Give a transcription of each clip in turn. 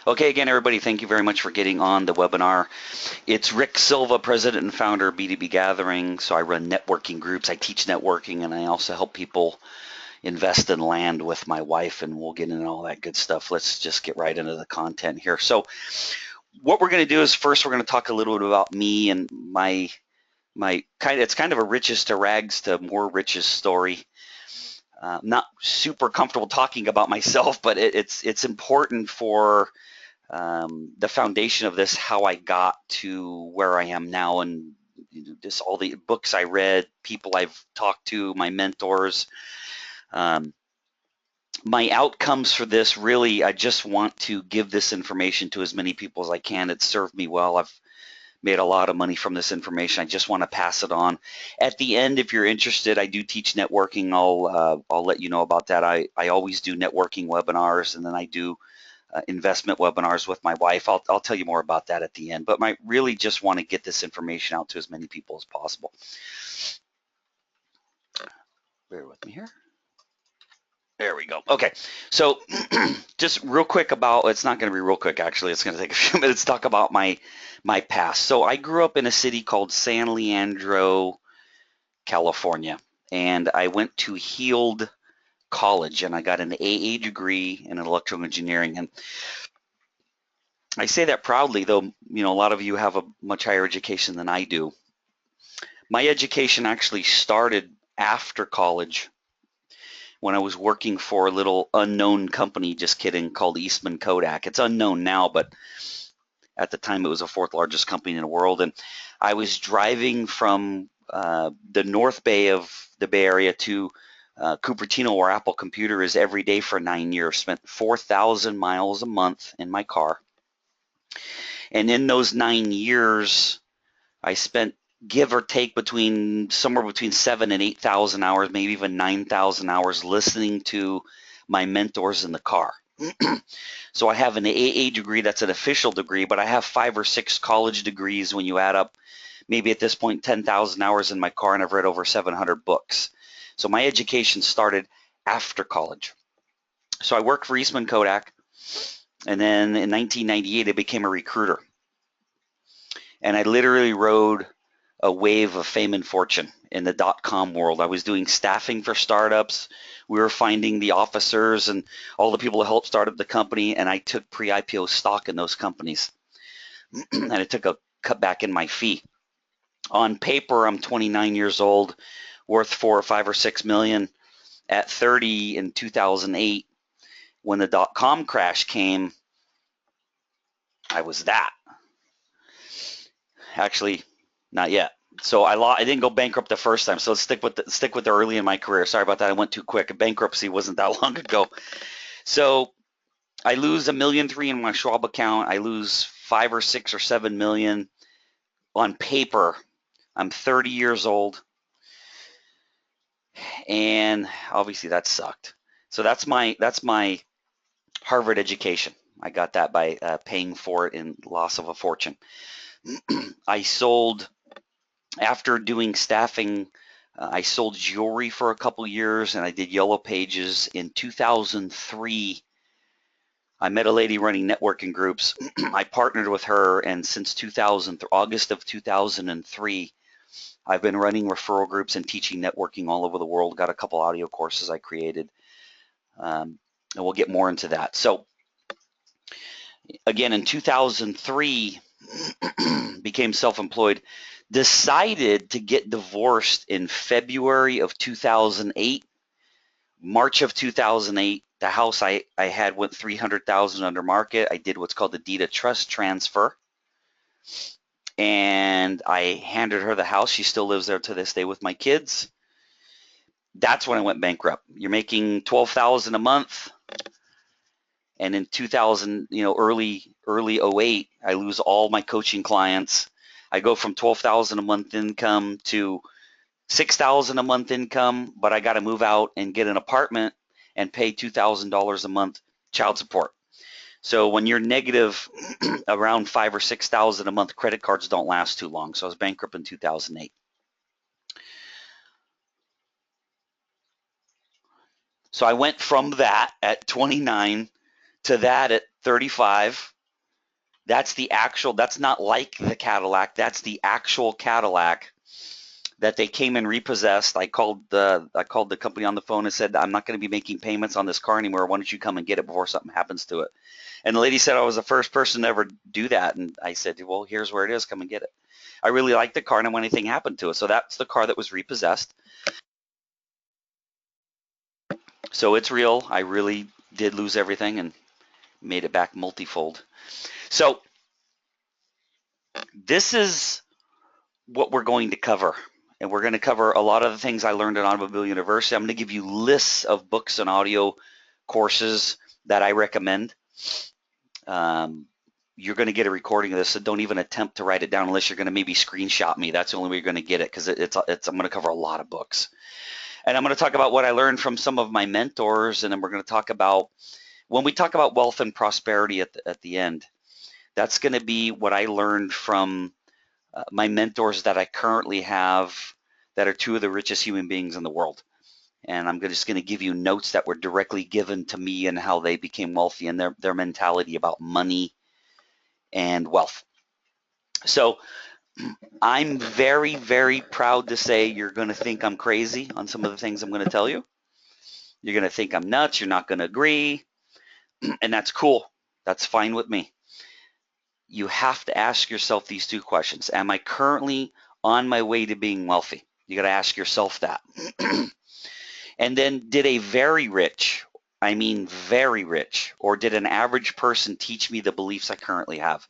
Okay, again, everybody, thank you very much for getting on the webinar. It's Rick Silva, president and founder of B2B Gathering. So I run networking groups, I teach networking, and I also help people invest in land with my wife, and we'll get into all that good stuff. Let's just get right into the content here. So what we're going to do is first we're going to talk a little bit about me and my it's kind of a riches to rags to more riches story. Not super comfortable talking about myself, but it's important for the foundation of this, how I got to where I am now, and just all the books I read, people I've talked to, my mentors. My outcomes for this, really, I just want to give this information to as many people as I can. It's served me well. I've made a lot of money from this information. I just want to pass it on. At the end, if you're interested, I do teach networking. I'll let you know about that. I always do networking webinars, and then I do investment webinars with my wife. I'll tell you more about that at the end, but I really just want to get this information out to as many people as possible. Bear with me here. There we go. Okay, so just real quick about, it's not going to be real quick actually, it's going to take a few minutes to talk about my past. So I grew up in a city called San Leandro, California, and I went to Heald College, and I got an AA degree in electrical engineering. And I say that proudly, though, you know, a lot of you have a much higher education than I do. My education actually started after college when I was working for a little unknown company, just kidding, called Eastman Kodak. It's unknown now, but at the time it was the fourth largest company in the world. And I was driving from the North Bay of the Bay Area to Cupertino, where Apple Computer is, every day for 9 years. Spent 4,000 miles a month in my car. And in those 9 years, I spent, give or take, somewhere between 7,000 and 8,000 hours, maybe even 9,000 hours, listening to my mentors in the car. So I have an AA degree, that's an official degree, but I have 5 or 6 college degrees when you add up, maybe at this point 10,000 hours in my car, and I've read over 700 books. So my education started after college. So I worked for Eastman Kodak, and then in 1998 I became a recruiter. And I literally rode a wave of fame and fortune in the .com world. I was doing staffing for startups. We were finding the officers and all the people that helped start up the company, and I took pre-IPO stock in those companies. And I took a cut back in my fee. On paper, I'm 29 years old, worth 4 or 5 or 6 million. At 30 in 2008, when the .com crash came, I was that. Actually, not yet. So I didn't go bankrupt the first time. So let's stick with the early in my career. Sorry about that. I went too quick. Bankruptcy wasn't that long ago. So I lose $1.3 million in my Schwab account. I lose 5 or 6 or 7 million on paper. I'm 30 years old, and obviously that sucked. So that's my Harvard education. I got that by paying for it in loss of a fortune. I sold, after doing staffing, I sold jewelry for a couple years, and I did Yellow Pages. In 2003, I met a lady running networking groups. I partnered with her, and since August of 2003, I've been running referral groups and teaching networking all over the world. Got a couple audio courses I created, and we'll get more into that. So again, in 2003, became self-employed, decided to get divorced in February of 2008. March of 2008, the house I had went 300,000 under market. I did what's called the deed of trust transfer, and I handed her the house. She still lives there to this day with my kids. That's when I went bankrupt. You're making 12,000 a month, and in 2000, early 08, I lose all my coaching clients. I go from 12,000 a month income to 6,000 a month income, but I got to move out and get an apartment and pay $2,000 a month child support. So when you're negative around 5,000 or 6,000 a month, credit cards don't last too long. So I was bankrupt in 2008. So I went from that at 29 to that at 35. That's the actual, that's not like the Cadillac. That's the actual Cadillac that they came and repossessed. I called the company on the phone and said, I'm not going to be making payments on this car anymore. Why don't you come and get it before something happens to it? And the lady said I was the first person to ever do that. And I said, well, here's where it is. Come and get it. I really like the car, and I don't want anything happened to it. So that's the car that was repossessed. So it's real. I really did lose everything and made it back multifold. So this is what we're going to cover. And we're going to cover a lot of the things I learned at Automobile University. I'm going to give you lists of books and audio courses that I recommend. You're going to get a recording of this, so don't even attempt to write it down unless you're going to maybe screenshot me. That's the only way you're going to get it, because I'm going to cover a lot of books. And I'm going to talk about what I learned from some of my mentors, and then we're going to talk about, when we talk about wealth and prosperity at the end, that's going to be what I learned from my mentors that I currently have that are two of the richest human beings in the world. And I'm just going to give you notes that were directly given to me and how they became wealthy and their mentality about money and wealth. So I'm very, very proud to say you're going to think I'm crazy on some of the things I'm going to tell you. You're going to think I'm nuts. You're not going to agree. And that's cool. That's fine with me. You have to ask yourself these two questions. Am I currently on my way to being wealthy? You got to ask yourself that. And then, did a very rich, I mean very rich, or did an average person teach me the beliefs I currently have?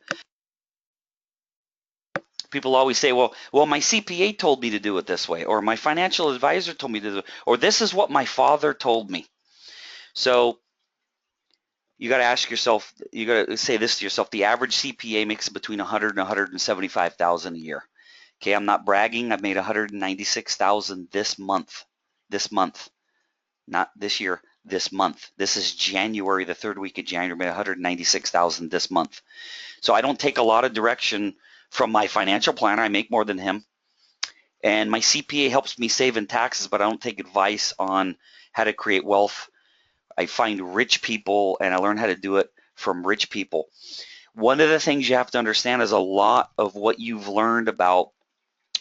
People always say, well, my CPA told me to do it this way, or my financial advisor told me to do it, or this is what my father told me. So you got to ask yourself, you got to say this to yourself: the average CPA makes between 100 and 175,000 a year. Okay, I'm not bragging. I've made 196,000 this month. This month, not this year. This month. This is January, the third week of January. I made 196,000 this month. So I don't take a lot of direction from my financial planner. I make more than him. And my CPA helps me save in taxes, but I don't take advice on how to create wealth. I find rich people and I learn how to do it from rich people. One of the things you have to understand is a lot of what you've learned about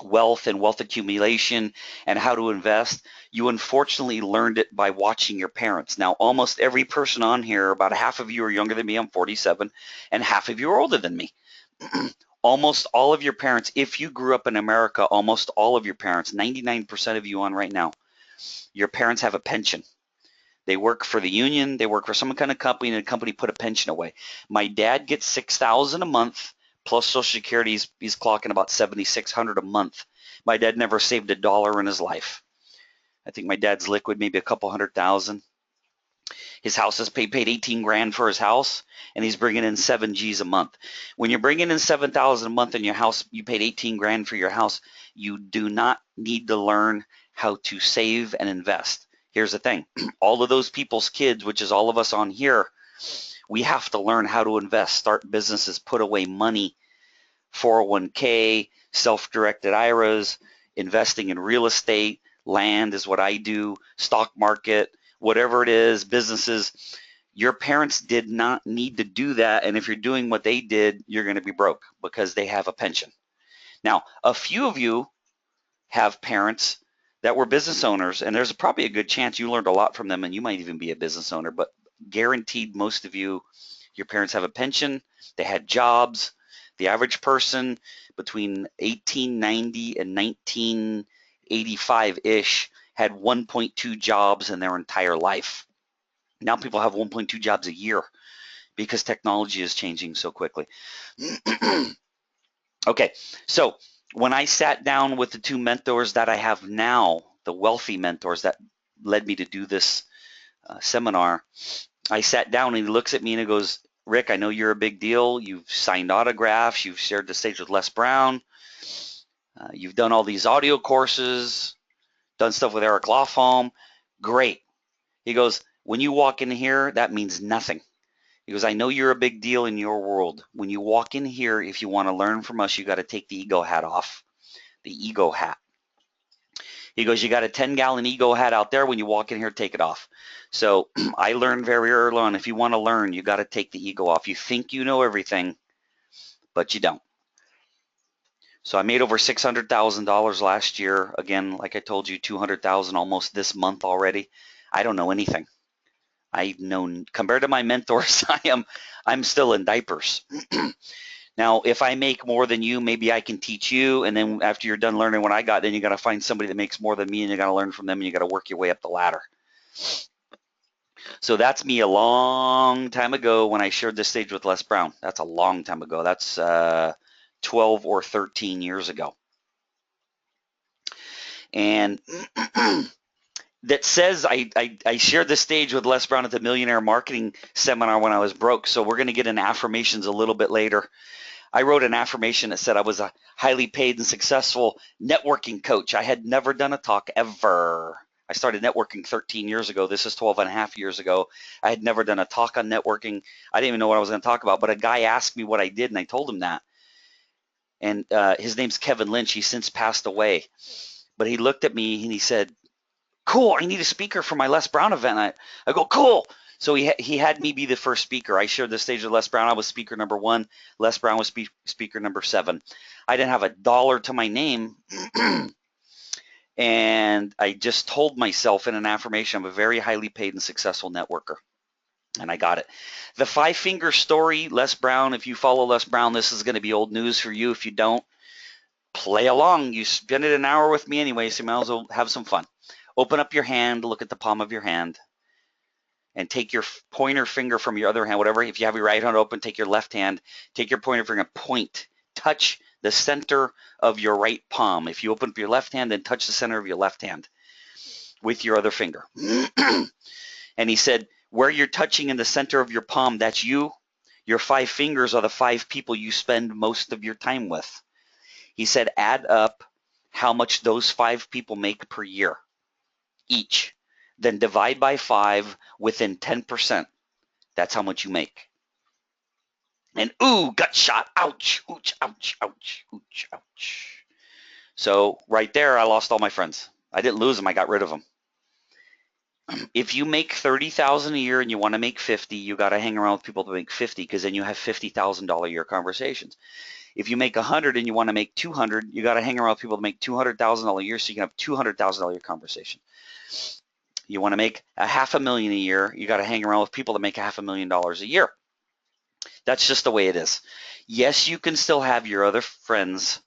wealth and wealth accumulation and how to invest, you unfortunately learned it by watching your parents. Now, almost every person on here, about half of you are younger than me, I'm 47, and half of you are older than me. Almost all of your parents, if you grew up in America, almost all of your parents, 99% of you on right now, your parents have a pension. They work for the union, they work for some kind of company, and the company put a pension away. My dad gets $6,000 a month plus Social Security. He's clocking about $7,600 a month. My dad never saved a dollar in his life. I think my dad's liquid maybe a couple $100,000. His house is paid 18 grand for his house, and he's bringing in 7 G's a month. When you're bringing in 7,000 a month in your house, you paid 18 grand for your house. You do not need to learn how to save and invest. Here's the thing. All of those people's kids, which is all of us on here, we have to learn how to invest, start businesses, put away money, 401k, self-directed IRAs, investing in real estate, land is what I do, stock market, whatever it is, businesses. Your parents did not need to do that, and if you're doing what they did, you're going to be broke because they have a pension. Now, a few of you have parents that were business owners, and there's probably a good chance you learned a lot from them, and you might even be a business owner, but guaranteed most of you, your parents have a pension, they had jobs. The average person between 1890 and 1985-ish had 1.2 jobs in their entire life. Now people have 1.2 jobs a year because technology is changing so quickly. Okay, so when I sat down with the two mentors that I have now, the wealthy mentors that led me to do this seminar, I sat down and he looks at me and he goes, Rick, I know you're a big deal. You've signed autographs. You've shared the stage with Les Brown. You've done all these audio courses, done stuff with Eric Lofholm. Great. He goes, when you walk in here, that means nothing. He goes, I know you're a big deal in your world. When you walk in here, if you want to learn from us, you got to take the ego hat off. The ego hat. He goes, you got a 10-gallon ego hat out there. When you walk in here, take it off. So I learned very early on, if you want to learn, you got to take the ego off. You think you know everything, but you don't. So I made over $600,000 last year. Again, like I told you, 200,000 almost this month already. I don't know anything. I know, compared to my mentors, I'm still in diapers. Now, if I make more than you, maybe I can teach you. And then after you're done learning what I got, then you got to find somebody that makes more than me, and you got to learn from them, and you got to work your way up the ladder. So that's me a long time ago when I shared this stage with Les Brown. That's a long time ago. That's 12 or 13 years ago. And that says I shared the stage with Les Brown at the Millionaire Marketing Seminar when I was broke. So we're going to get into affirmations a little bit later. I wrote an affirmation that said I was a highly paid and successful networking coach. I had never done a talk ever. I started networking 13 years ago. This is 12 and a half years ago. I had never done a talk on networking. I didn't even know what I was going to talk about, but a guy asked me what I did, and I told him that. And his name's Kevin Lynch. He's since passed away. But he looked at me and he said, cool, I need a speaker for my Les Brown event. I go, cool. So he had me be the first speaker. I shared the stage with Les Brown. I was speaker number 1. Les Brown was speaker number 7. I didn't have a dollar to my name. And I just told myself in an affirmation, I'm a very highly paid and successful networker. And I got it. The 5-finger story, Les Brown, if you follow Les Brown, this is going to be old news for you. If you don't, play along. You spend it an hour with me anyway, so you might as well have some fun. Open up your hand, look at the palm of your hand, and take your pointer finger from your other hand, whatever. If you have your right hand open, take your left hand, take your pointer finger and point. Touch the center of your right palm. If you open up your left hand, then touch the center of your left hand with your other finger. And he said, where you're touching in the center of your palm, that's you. Your 5 fingers are the 5 people you spend most of your time with. He said, add up how much those 5 people make per year each. Then divide by 5 within 10%. That's how much you make. And ooh, gut shot. Ouch, ouch, ouch, ouch, ouch, ouch. So right there, I lost all my friends. I didn't lose them. I got rid of them. If you make $30,000 a year and you want to make 50, you got to hang around with people to make 50, because then you have $50,000 a year conversations. If you make 100 and you want to make 200, you got to hang around with people to make $200,000 a year, so you can have $200,000 a year conversation. You want to make $500,000 a year, you got to hang around with people that make $500,000 a year. That's just the way it is. Yes, you can still have your other friends,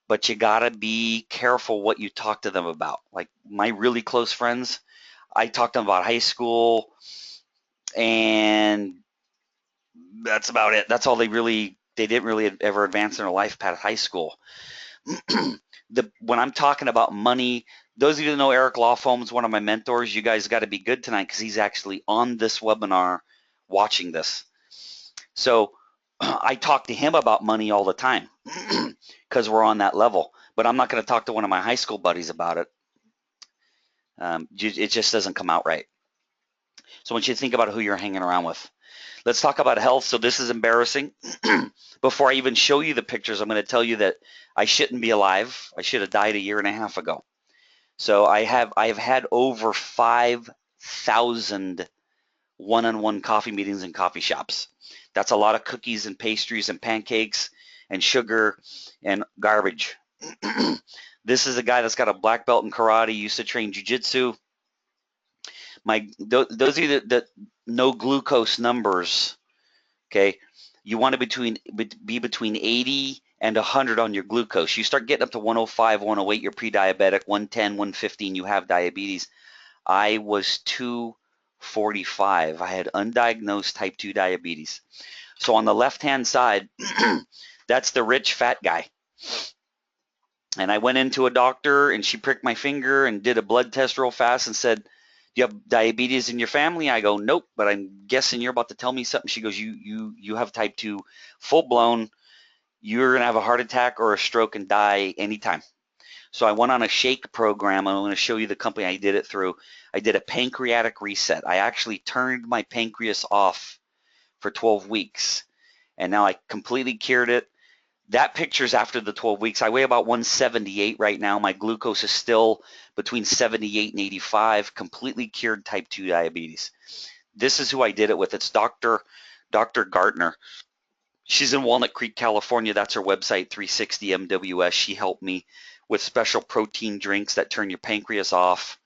but you got to be careful what you talk to them about. Like my really close friends, I talk to them about high school, and that's about it. That's all they didn't really ever advance in their life past high school. When I'm talking about money, those of you that know Eric Lawfoam is one of my mentors. You guys got to be good tonight, because he's actually on this webinar watching this. So I talk to him about money all the time because we're on that level. But I'm not going to talk to one of my high school buddies about it. It just doesn't come out right. So I want you to think about who you're hanging around with. Let's talk about health. So this is embarrassing. Before I even show you the pictures, I'm going to tell you that I shouldn't be alive. I should have died 1.5 years ago. So I have had over 5,000 one-on-one coffee meetings in coffee shops. That's a lot of cookies and pastries and pancakes and sugar and garbage. This is a guy that's got a black belt in karate, used to train jiu-jitsu. Those of you that know glucose numbers, okay, you want to be between 80 and 100 on your glucose. You start getting up to 105, 108, you're pre-diabetic. 110, 115, you have diabetes. I was 245. I had undiagnosed type 2 diabetes. So on the left-hand side, that's the rich fat guy. And I went into a doctor, and she pricked my finger and did a blood test real fast and said, do you have diabetes in your family? I go, nope, but I'm guessing you're about to tell me something. She goes, you have type 2 full-blown. You're going to have a heart attack or a stroke and die anytime. So I went on a shake program. I'm going to show you the company I did it through. I did a pancreatic reset. I actually turned my pancreas off for 12 weeks, and now I completely cured it. That picture's after the 12 weeks. I weigh about 178 right now. My glucose is still between 78 and 85, completely cured type 2 diabetes. This is who I did it with. It's Dr. Gartner. She's in Walnut Creek, California. That's her website, 360 MWS. She helped me with special protein drinks that turn your pancreas off.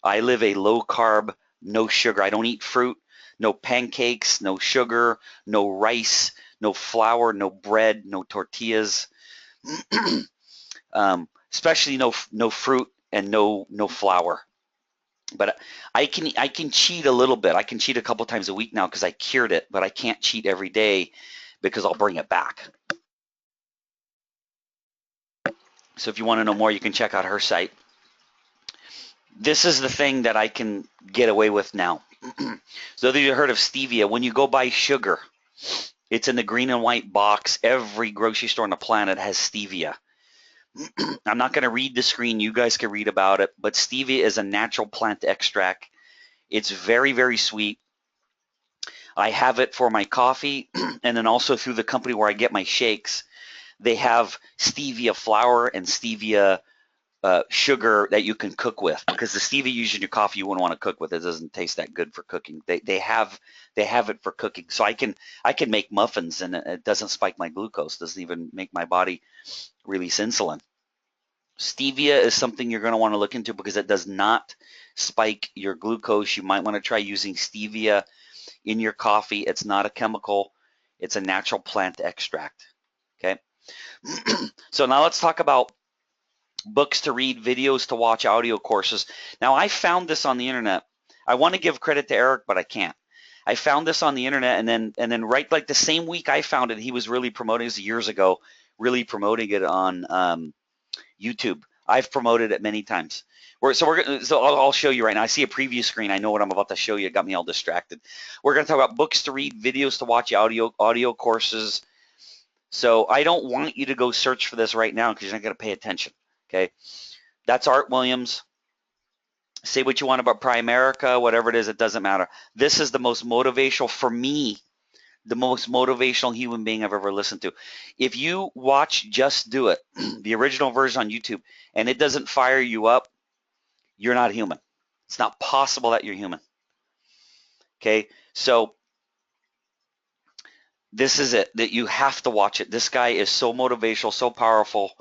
I live a low carb, no sugar. I don't eat fruit, no pancakes, no sugar, no rice, no flour, no bread, no tortillas, especially no fruit and no flour. But I can cheat a little bit. I can cheat a couple times a week now because I cured it, but I can't cheat every day because I'll bring it back. So if you want to know more, you can check out her site. This is the thing that I can get away with now. So those of you who heard of stevia, when you go buy sugar, it's in the green and white box. Every grocery store on the planet has stevia. I'm not going to read the screen. You guys can read about it. But stevia is a natural plant extract. It's very, very sweet. I have it for my coffee, and then also through the company where I get my shakes, they have stevia flour and stevia sugar that you can cook with, because the stevia you use in your coffee you wouldn't want to cook with. It doesn't taste that good for cooking. They have it for cooking, so I can make muffins and it doesn't spike my glucose. Doesn't even make my body release insulin. Stevia is something you're going to want to look into because it does not spike your glucose. You might want to try using stevia in your coffee. It's not a chemical. It's a natural plant extract. Okay. So now let's talk about books to read, videos to watch, audio courses. Now, I found this on the internet. I want to give credit to Eric, but I can't. I found this on the internet, and then right like the same week I found it, he was really promoting it years ago, really promoting it on YouTube. I've promoted it many times. So I'll show you right now. I see a preview screen. I know what I'm about to show you. It got me all distracted. We're going to talk about books to read, videos to watch, audio courses. So I don't want you to go search for this right now because you're not going to pay attention. Okay, that's Art Williams. Say what you want about Primerica, whatever it is, it doesn't matter. This is the most motivational, for me, the most motivational human being I've ever listened to. If you watch Just Do It, the original version on YouTube, and it doesn't fire you up, you're not human. It's not possible that you're human. Okay, so this is it, that you have to watch it. This guy is so motivational, so powerful.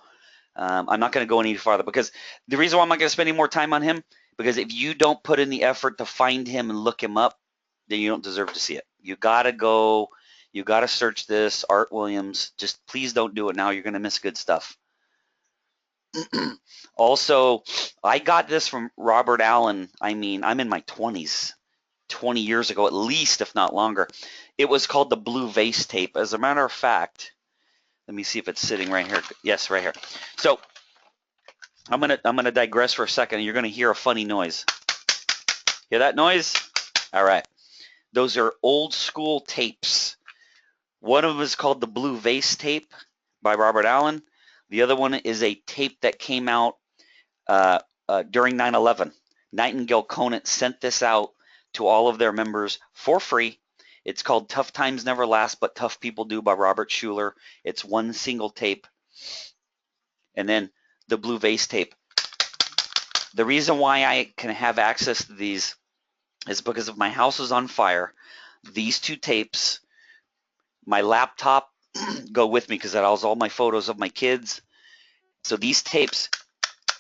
I'm not going to go any farther because the reason why I'm not going to spend any more time on him, because if you don't put in the effort to find him and look him up, then you don't deserve to see it. You got to go, you got to search this, Art Williams. Just please don't do it now. You're going to miss good stuff. Also, I got this from Robert Allen. I mean, I'm in my 20s, 20 years ago at least, if not longer. It was called the Blue Vase Tape. As a matter of fact, let me see if it's sitting right here. Yes, right here. So I'm gonna digress for a second. You're gonna hear a funny noise. Hear that noise? All right. Those are old school tapes. One of them is called the Blue Vase Tape by Robert Allen. The other one is a tape that came out during 9/11. Nightingale Conant sent this out to all of their members for free. It's called Tough Times Never Last, but Tough People Do by Robert Schuller. It's one single tape. And then the Blue Vase Tape. The reason why I can have access to these is because if my house is on fire, these two tapes, my laptop go with me because that has all my photos of my kids. So these tapes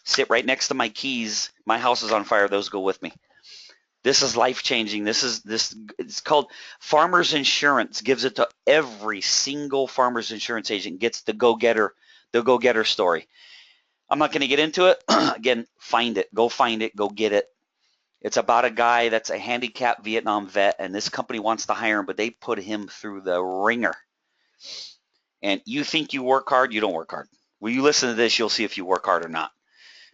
sit right next to my keys. My house is on fire, those go with me. This is life-changing. It's called Farmers Insurance. Gives it to every single Farmers Insurance agent. Gets the go-getter story. I'm not going to get into it. Again, find it. Go find it. Go get it. It's about a guy that's a handicapped Vietnam vet, and this company wants to hire him, but they put him through the ringer. And you think you work hard, you don't work hard. When you listen to this, you'll see if you work hard or not.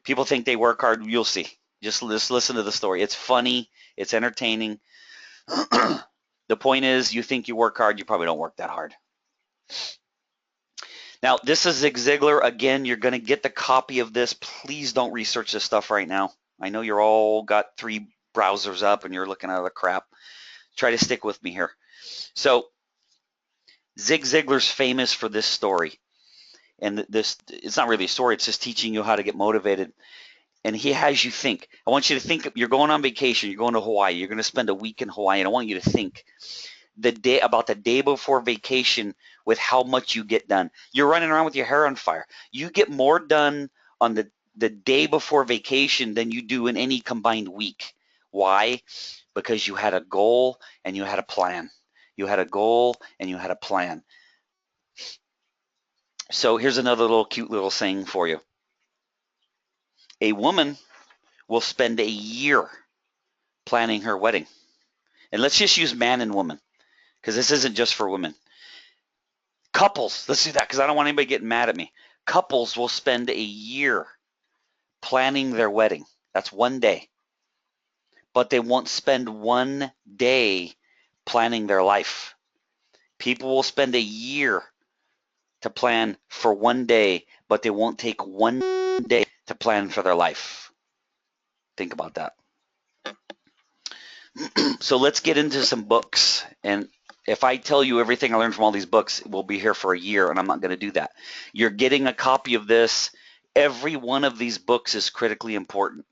People think they work hard, you'll see. Just listen to the story. It's funny. It's entertaining. The point is, you think you work hard, you probably don't work that hard. Now, this is Zig Ziglar. Again, you're going to get the copy of this. Please don't research this stuff right now. I know you're all got 3 browsers up and you're looking at the crap. Try to stick with me here. So, Zig Ziglar's famous for this story. And this, it's not really a story. It's just teaching you how to get motivated. And he has you think. I want you to think, you're going on vacation. You're going to Hawaii. You're going to spend a week in Hawaii. And I want you to think the day before vacation with how much you get done. You're running around with your hair on fire. You get more done on the day before vacation than you do in any combined week. Why? Because you had a goal and you had a plan. You had a goal and you had a plan. So here's another little cute little saying for you. A woman will spend a year planning her wedding. And let's just use man and woman, because this isn't just for women. Couples, let's do that, because I don't want anybody getting mad at me. Couples will spend a year planning their wedding. That's one day. But they won't spend one day planning their life. People will spend a year to plan for one day, but they won't take one day to plan for their life. Think about that. So let's get into some books. And if I tell you everything I learned from all these books, we'll be here for a year, and I'm not going to do that. You're getting a copy of this. Every one of these books is critically important.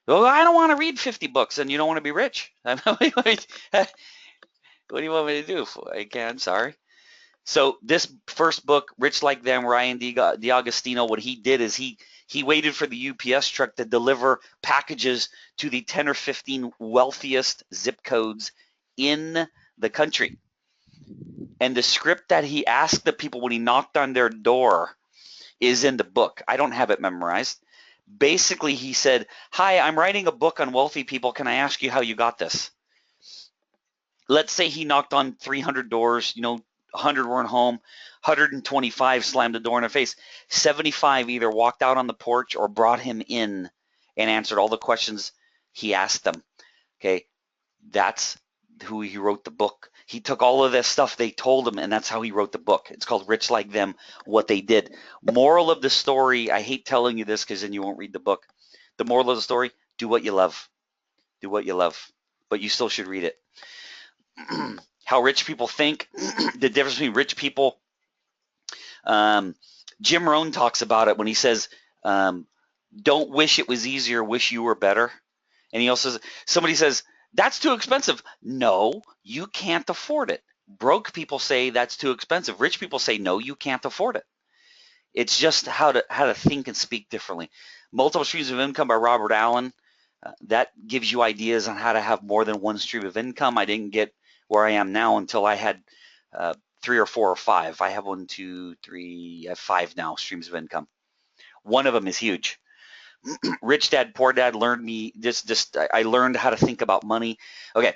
Well, I don't want to read 50 books, and you don't want to be rich. What do you want me to do? I'm sorry. So this first book, Rich Like Them, Ryan D'Agostino, what he did is he waited for the UPS truck to deliver packages to the 10 or 15 wealthiest zip codes in the country. And the script that he asked the people when he knocked on their door is in the book. I don't have it memorized. Basically, he said, "Hi, I'm writing a book on wealthy people. Can I ask you how you got this?" Let's say he knocked on 300 doors, 100 weren't home, 125 slammed the door in their face. 75 either walked out on the porch or brought him in and answered all the questions he asked them. Okay, that's who he wrote the book. He took all of this stuff they told him, and that's how he wrote the book. It's called Rich Like Them, What They Did. Moral of the story, I hate telling you this because then you won't read the book. The moral of the story, do what you love. Do what you love, but you still should read it. How rich people think, the difference between rich people. Jim Rohn talks about it when he says, don't wish it was easier, wish you were better. And he also says, somebody says, that's too expensive. No, you can't afford it. Broke people say that's too expensive. Rich people say, no, you can't afford it. It's just how to think and speak differently. Multiple Streams of Income by Robert Allen. That gives you ideas on how to have more than one stream of income. I didn't get where I am now until I had 3 or 4 or 5. I have 1, 2, 3, I have 5 now streams of income. One of them is huge. Rich Dad, Poor Dad learned me I learned how to think about money. Okay,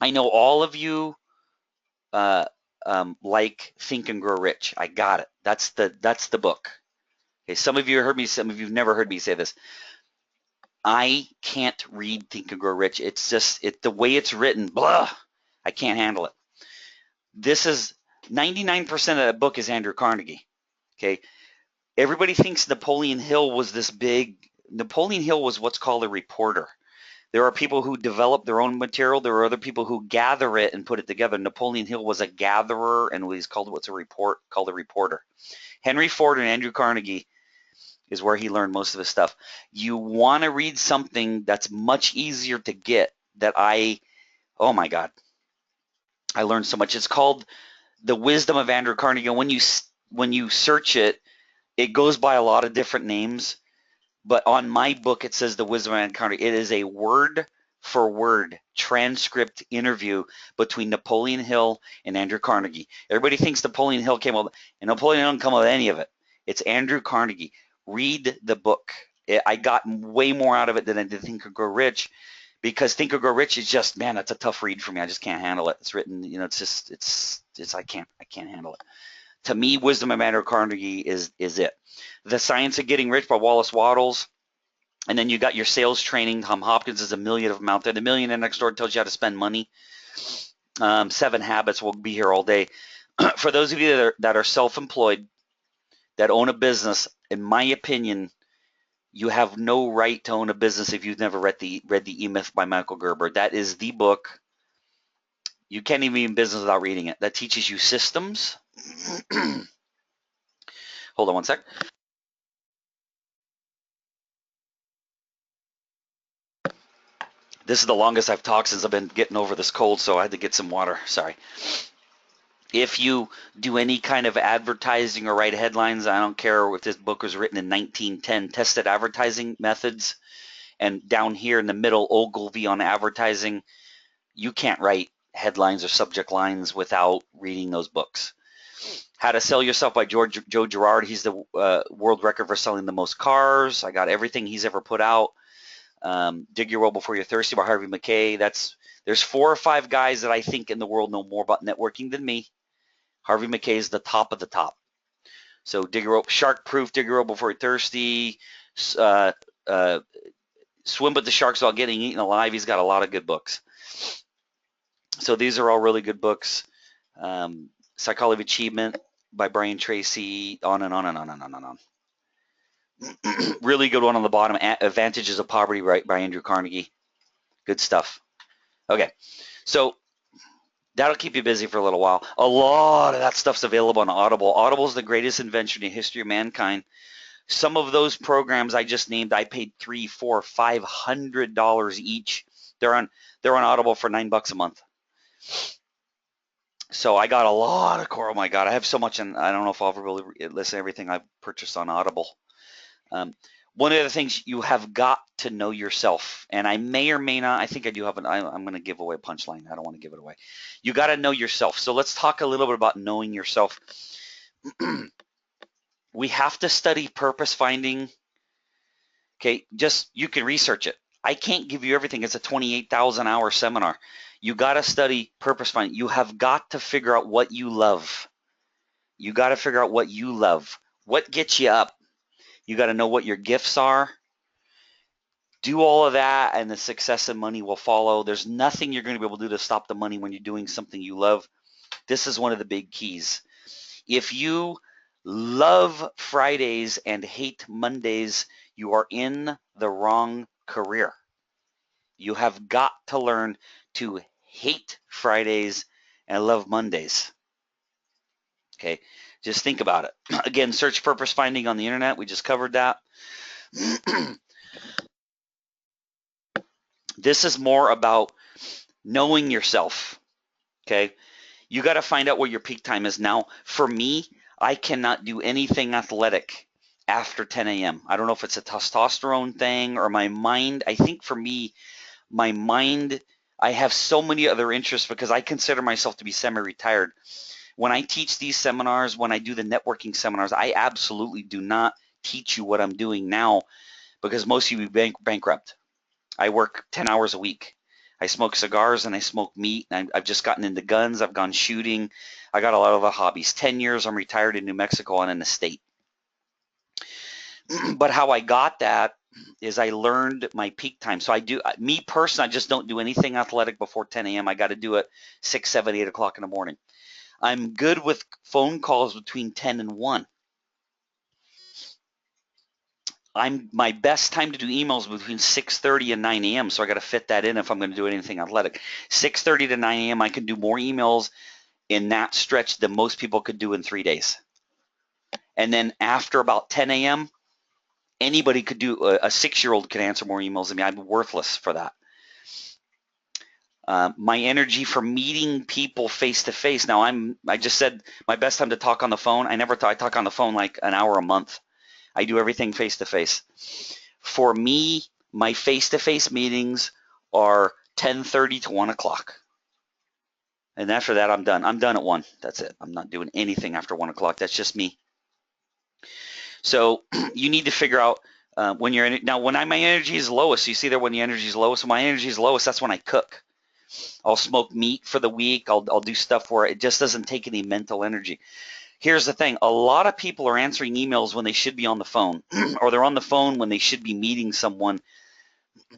I know all of you like Think and Grow Rich. I got it. That's the book. Okay, some of you heard me. Some of you've never heard me say this. I can't read Think and Grow Rich. It's just the way it's written. Blah. I can't handle it. This is 99% of the book is Andrew Carnegie. Okay. Everybody thinks Napoleon Hill was this big. Napoleon Hill was what's called a reporter. There are people who develop their own material. There are other people who gather it and put it together. Napoleon Hill was a gatherer, and he's called called a reporter. Henry Ford and Andrew Carnegie is where he learned most of his stuff. You want to read something that's much easier to get. Oh my God, I learned so much. It's called The Wisdom of Andrew Carnegie. When you search it, it goes by a lot of different names, but on my book it says The Wisdom of Andrew Carnegie. It is a word for word transcript interview between Napoleon Hill and Andrew Carnegie. Everybody thinks Napoleon Hill came up, and Napoleon didn't come up with any of it. It's Andrew Carnegie. Read the book. I got way more out of it than I did Think and Grow Rich, because Think and Grow Rich is just, man, that's a tough read for me. I just can't handle it. It's written, I can't handle it. To me, Wisdom of Andrew Carnegie is it. The Science of Getting Rich by Wallace Wattles. And then you got your sales training. Tom Hopkins is a million of them out there. The Millionaire Next Door tells you how to spend money. 7 Habits, we'll be here all day. For those of you that are self-employed, that own a business, in my opinion, you have no right to own a business if you've never read the E-Myth by Michael Gerber. That is the book. You can't even be in business without reading it. That teaches you systems. Hold on one sec. This is the longest I've talked since I've been getting over this cold, so I had to get some water. Sorry. If you do any kind of advertising or write headlines, I don't care if this book was written in 1910, tested advertising methods, and down here in the middle, Ogilvy on advertising, you can't write headlines or subject lines without reading those books. How to Sell Yourself by Joe Girard. He's the world record for selling the most cars. I got everything he's ever put out. Dig Your Well Before You're Thirsty by Harvey Mackay. There's 4 or 5 guys that I think in the world know more about networking than me. Harvey Mackay is the top of the top. So Dig Your Well, Shark Proof, Dig Your Well Before You're Thirsty, Swim with the Sharks While Getting Eaten Alive. He's got a lot of good books. So these are all really good books. Psychology of Achievement by Brian Tracy, on and on and on and on and on. Really good one on the bottom, Advantages of Poverty by Andrew Carnegie. Good stuff. Okay, so that'll keep you busy for a little while. A lot of that stuff's available on Audible. Audible is the greatest invention in the history of mankind. Some of those programs I just named, I paid $300, $400, $500 each. They're on Audible for $9 a month. So I got a lot of core. Oh my God, I have so much, and I don't know if I'll ever really listen to everything I've purchased on Audible. One of the things, you have got to know yourself, and I may or may not, I think I do have I'm going to give away a punchline. I don't want to give it away. You got to know yourself. So let's talk a little bit about knowing yourself. We have to study purpose finding. Okay, just, you can research it. I can't give you everything. It's a 28,000-hour seminar. You got to study purpose finding. You have got to figure out what you love. You got to figure out what you love. What gets you up? You got to know what your gifts are. Do all of that, and the success and money will follow. There's nothing you're going to be able to do to stop the money when you're doing something you love. This is one of the big keys. If you love Fridays and hate Mondays, you are in the wrong career. You have got to learn to hate Fridays and love Mondays. Okay, just think about it. Again, search purpose finding on the internet. We just covered that. This is more about knowing yourself. Okay, you got to find out where your peak time is. Now, for me, I cannot do anything athletic after 10 a.m. I don't know if it's a testosterone thing or my mind. I think for me, my mind, I have so many other interests because I consider myself to be semi-retired. When I teach these seminars, when I do the networking seminars, I absolutely do not teach you what I'm doing now because most of you will be bankrupt. I work 10 hours a week. I smoke cigars and I smoke meat. And I've just gotten into guns. I've gone shooting. I got a lot of the hobbies. 10 years, I'm retired in New Mexico on an estate. But how I got that is I learned my peak time. So I do, me personally, I just don't do anything athletic before 10 a.m. I got to do it 6, 7, 8 o'clock in the morning. I'm good with phone calls between 10 and 1. My best time to do emails between 6:30 and 9 a.m. So I got to fit that in if I'm going to do anything athletic. 6:30 to 9 a.m. I can do more emails in that stretch than most people could do in 3 days. And then after about 10 a.m., anybody could do, a 6-year-old could answer more emails than me. I'm worthless for that. My energy for meeting people face to face. Now I just said my best time to talk on the phone. I talk on the phone like an hour a month. I do everything face to face. For me, my face to face meetings are 10:30 to 1 o'clock. And after that, I'm done. I'm done at 1. That's it. I'm not doing anything after 1 o'clock. That's just me. So you need to figure out when you're in. Now, when my energy is lowest, you see there when the energy is lowest. When my energy is lowest, that's when I cook. I'll smoke meat for the week. I'll do stuff where it just doesn't take any mental energy. Here's the thing. A lot of people are answering emails when they should be on the phone, or they're on the phone when they should be meeting someone.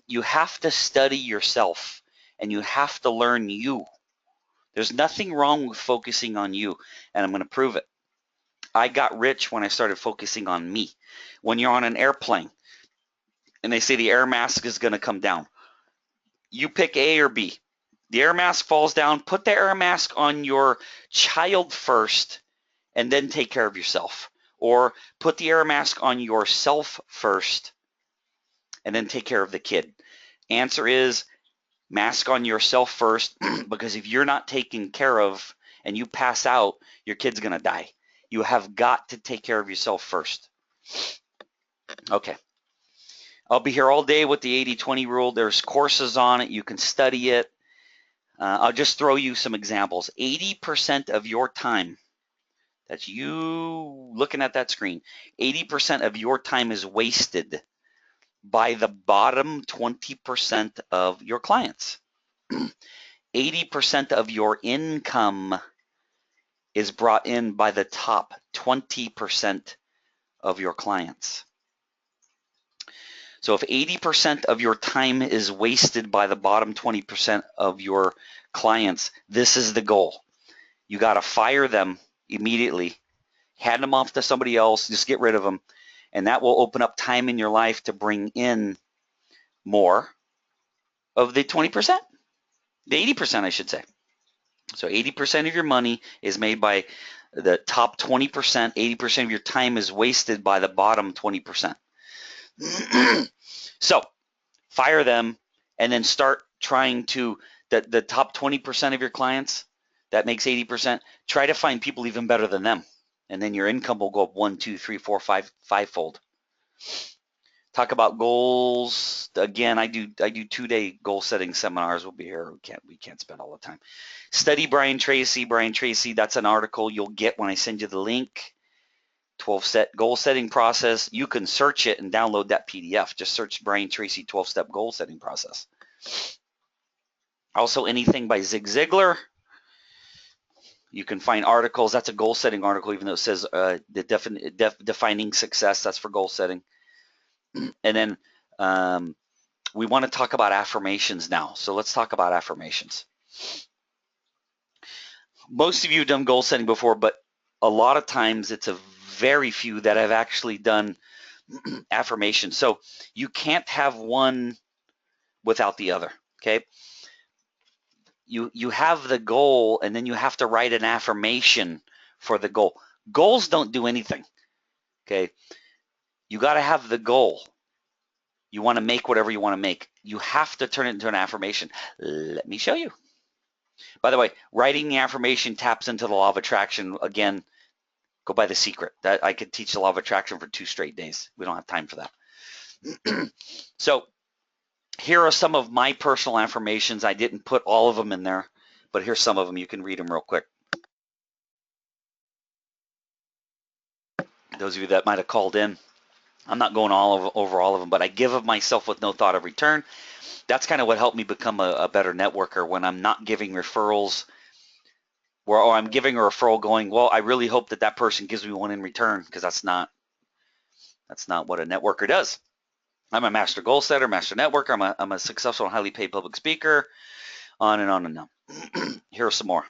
You have to study yourself, and you have to learn you. There's nothing wrong with focusing on you, and I'm going to prove it. I got rich when I started focusing on me. When you're on an airplane, and they say the air mask is going to come down, you pick A or B. The air mask falls down. Put the air mask on your child first, and then take care of yourself. Or put the air mask on yourself first and then take care of the kid. Answer is mask on yourself first, because if you're not taken care of and you pass out, your kid's going to die. You have got to take care of yourself first. Okay. I'll be here all day with the 80-20 rule. There's courses on it. You can study it. I'll just throw you some examples. 80% of your time, that's you looking at that screen, 80% of your time is wasted by the bottom 20% of your clients. 80% of your income is brought in by the top 20% of your clients. So if 80% of your time is wasted by the bottom 20% of your clients, this is the goal. You got to fire them immediately, hand them off to somebody else, just get rid of them, and that will open up time in your life to bring in more of the 20%, the 80%, I should say. So 80% of your money is made by the top 20%, 80% of your time is wasted by the bottom 20%. So fire them and then start trying to, the top 20% of your clients, that makes 80%, try to find people even better than them. And then your income will go up 1, 2, 3, 4, 5, fivefold. Talk about goals. Again, I do 2-day goal setting seminars. We'll be here. We can't spend all the time. Study Brian Tracy. Brian Tracy, that's an article you'll get when I send you the link. 12-step goal setting process. You can search it and download that PDF. Just search Brian Tracy 12-step goal setting process. Also, anything by Zig Ziglar. You can find articles. That's a goal setting article, even though it says defining success. That's for goal setting. And then we want to talk about affirmations now. So let's talk about affirmations. Most of you have done goal setting before, but a lot of times it's a very few that have actually done affirmations. So you can't have one without the other, okay? You have the goal, and then you have to write an affirmation for the goal. Goals don't do anything, okay? You got to have the goal. You want to make whatever you want to make. You have to turn it into an affirmation. Let me show you. By the way, writing the affirmation taps into the law of attraction. Again, go by The Secret. That I could teach the law of attraction for 2 straight days. We don't have time for that. So here are some of my personal affirmations. I didn't put all of them in there, but here's some of them. You can read them real quick. Those of you that might have called in, I'm not going over all of them, but I give of myself with no thought of return. That's kind of what helped me become a better networker, when I'm not giving referrals, or I'm giving a referral going, well, I really hope that person gives me one in return, because that's not what a networker does. I'm a master goal setter, master networker. I'm a successful and highly paid public speaker, on and on and on. Here are some more.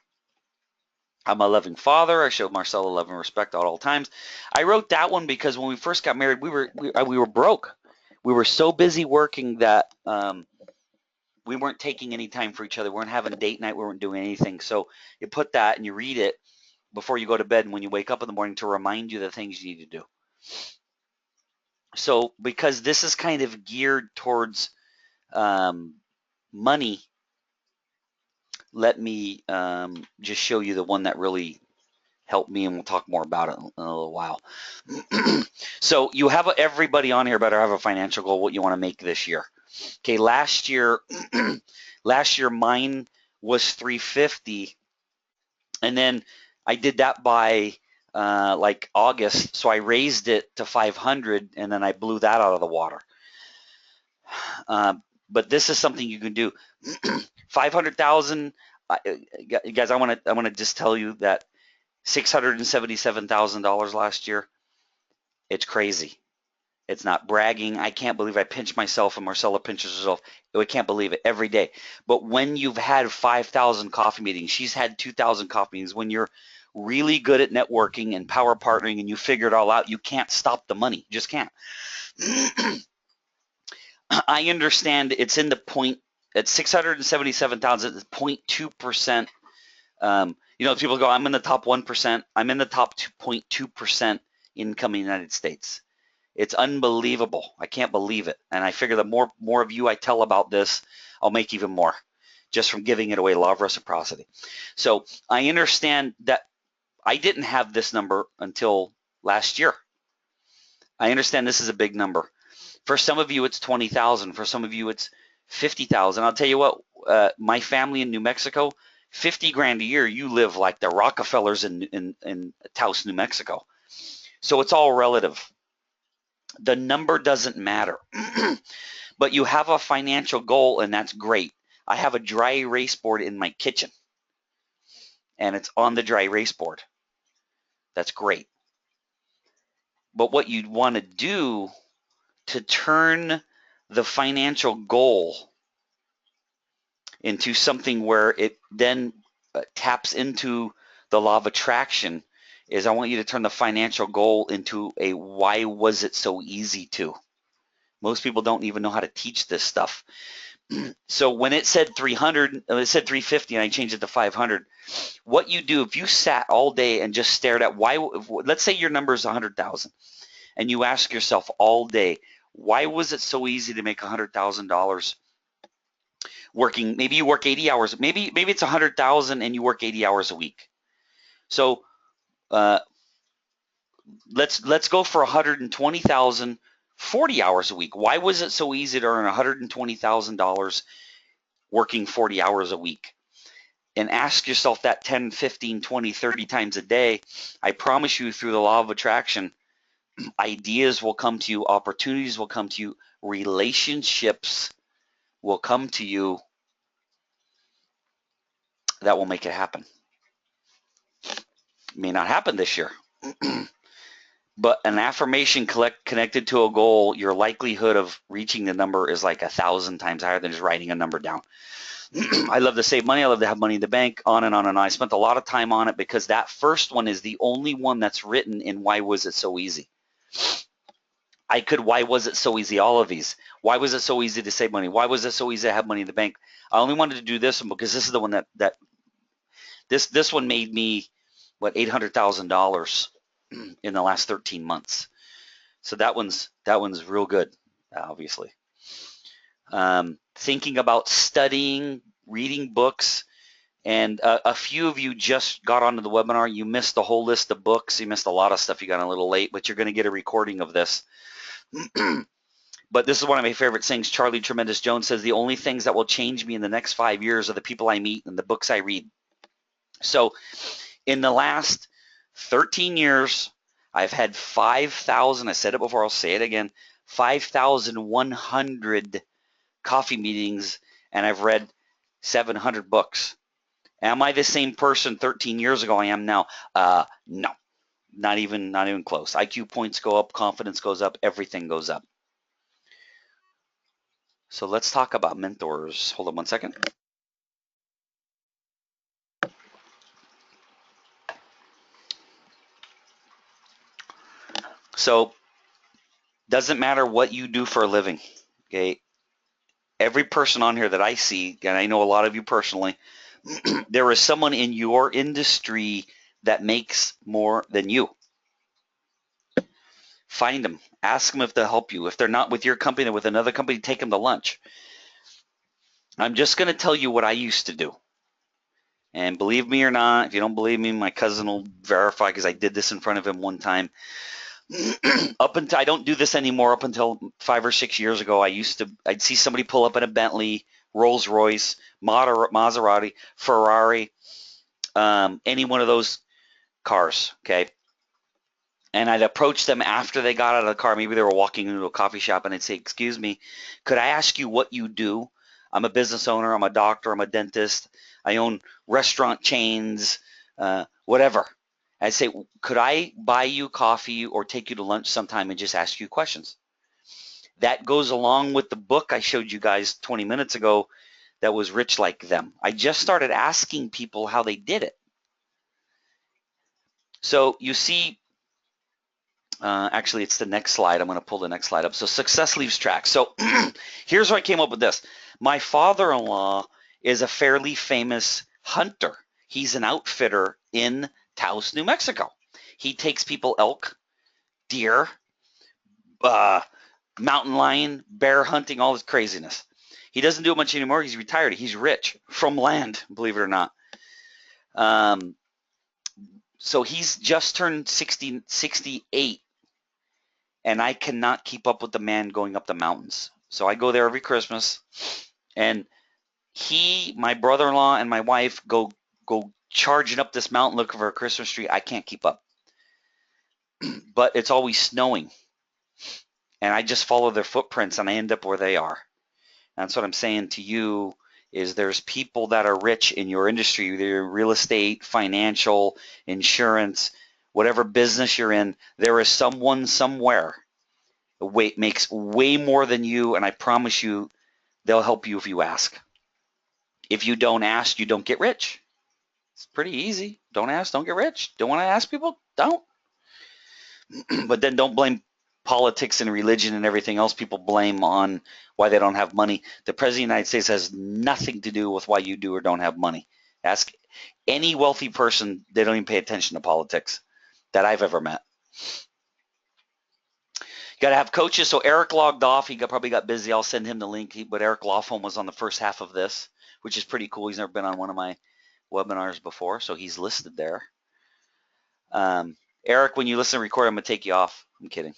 I'm a loving father. I show Marcella love and respect at all times. I wrote that one because when we first got married, we were broke. We were so busy working that we weren't taking any time for each other. We weren't having a date night. We weren't doing anything. So you put that and you read it before you go to bed and when you wake up in the morning to remind you the things you need to do. So because this is kind of geared towards money, let me just show you the one that really helped me, and we'll talk more about it in a little while. So you have everybody on here better have a financial goal, what you want to make this year. Okay, last year mine was 350, and then I did that by like August, so I raised it to 500, and then I blew that out of the water. But this is something you can do. 500,000, guys. I want to just tell you that $677,000 last year. It's crazy. It's not bragging. I can't believe I pinch myself, and Marcella pinches herself. We can't believe it every day. But when you've had 5,000 coffee meetings, she's had 2,000 coffee meetings. When you're really good at networking and power partnering, and you figure it all out, you can't stop the money. You just can't. I understand it's in the point at 677,000. It's 0.2%. You know, people go, I'm in the top 1%. I'm in the top 2.2% income in the United States. It's unbelievable. I can't believe it. And I figure the more of you I tell about this, I'll make even more just from giving it away. Law of reciprocity. So I understand that I didn't have this number until last year. I understand this is a big number. For some of you, it's 20,000. For some of you, it's 50,000. I'll tell you what, my family in New Mexico, 50 grand a year, you live like the Rockefellers in Taos, New Mexico. So it's all relative. The number doesn't matter. But you have a financial goal, and that's great. I have a dry erase board in my kitchen, and it's on the dry erase board. That's great. But what you'd want to do to turn the financial goal into something where it then taps into the law of attraction is I want you to turn the financial goal into a why was it so easy to. Most people don't even know how to teach this stuff. So when it said 300, it said 350, and I changed it to 500. What you do if you sat all day and just stared at why, let's say your number is 100,000, and you ask yourself all day, why was it so easy to make $100,000 working? Maybe you work 80 hours. Maybe it's 100,000 and you work 80 hours a week. So let's go for 120,000, 40 hours a week. Why was it so easy to earn $120,000 working 40 hours a week? And ask yourself that 10, 15, 20, 30 times a day. I promise you, through the law of attraction, ideas will come to you, opportunities will come to you, relationships will come to you that will make it happen. It may not happen this year. But an affirmation connected to a goal, your likelihood of reaching the number is like 1,000 times higher than just writing a number down. I love to save money. I love to have money in the bank, on and on and on. I spent a lot of time on it because that first one is the only one that's written in Why Was It So Easy? Why was it so easy? All of these. Why was it so easy to save money? Why was it so easy to have money in the bank? I only wanted to do this one because this is the one this one made me, what, $800,000 in the last 13 months. So that one's real good, obviously. Thinking about studying, reading books, and a few of you just got onto the webinar. You missed the whole list of books. You missed a lot of stuff. You got a little late, but you're going to get a recording of this. But this is one of my favorite things. Charlie Tremendous Jones says, the only things that will change me in the next 5 years are the people I meet and the books I read. So in the last 13 years, I've had 5,000, I said it before, I'll say it again, 5,100 coffee meetings, and I've read 700 books. Am I the same person 13 years ago I am now? No, not even close. IQ points go up, confidence goes up, everything goes up. So let's talk about mentors. Hold on one second. So doesn't matter what you do for a living, okay? Every person on here that I see, and I know a lot of you personally, there is someone in your industry that makes more than you. Find them. Ask them if they'll help you. If they're not with your company, they're with another company, take them to lunch. I'm just going to tell you what I used to do. And believe me or not, if you don't believe me, my cousin will verify because I did this in front of him one time. I don't do this anymore. Up until 5 or 6 years ago, I'd see somebody pull up in a Bentley, Rolls Royce, Maserati, Ferrari, any one of those cars, okay? And I'd approach them after they got out of the car. Maybe they were walking into a coffee shop, and I'd say, excuse me, could I ask you what you do? I'm a business owner. I'm a doctor. I'm a dentist. I own restaurant chains, whatever. I'd say, could I buy you coffee or take you to lunch sometime and just ask you questions? That goes along with the book I showed you guys 20 minutes ago that was Rich Like Them. I just started asking people how they did it. So you see, actually, it's the next slide. I'm going to pull the next slide up. So success leaves tracks. So here's where I came up with this. My father-in-law is a fairly famous hunter. He's an outfitter in Taos, New Mexico. He takes people elk, deer, uh, mountain lion, bear hunting, all this craziness. He doesn't do it much anymore. He's retired. He's rich from land, believe it or not. Um, so he's just turned 68, and I cannot keep up with the man going up the mountains. So I go there every Christmas, and my brother-in-law, and my wife go charging up this mountain looking for a Christmas tree. I can't keep up, but it's always snowing, and I just follow their footprints, and I end up where they are. That's what I'm saying to you is there's people that are rich in your industry, either real estate, financial, insurance, whatever business you're in. There is someone somewhere that makes way more than you, and I promise you they'll help you if you ask. If you don't ask, you don't get rich. It's pretty easy. Don't ask, don't get rich. Don't want to ask people? Don't. But then don't blame politics and religion and everything else people blame on why they don't have money. The President of the United States has nothing to do with why you do or don't have money. Ask any wealthy person, they don't even pay attention to politics that I've ever met. Got to have coaches. So Eric logged off. He probably got busy. I'll send him the link. But Eric Lawfulm was on the first half of this, which is pretty cool. He's never been on one of my webinars before, so he's listed there. Eric, when you listen to record, I'm going to take you off. I'm kidding.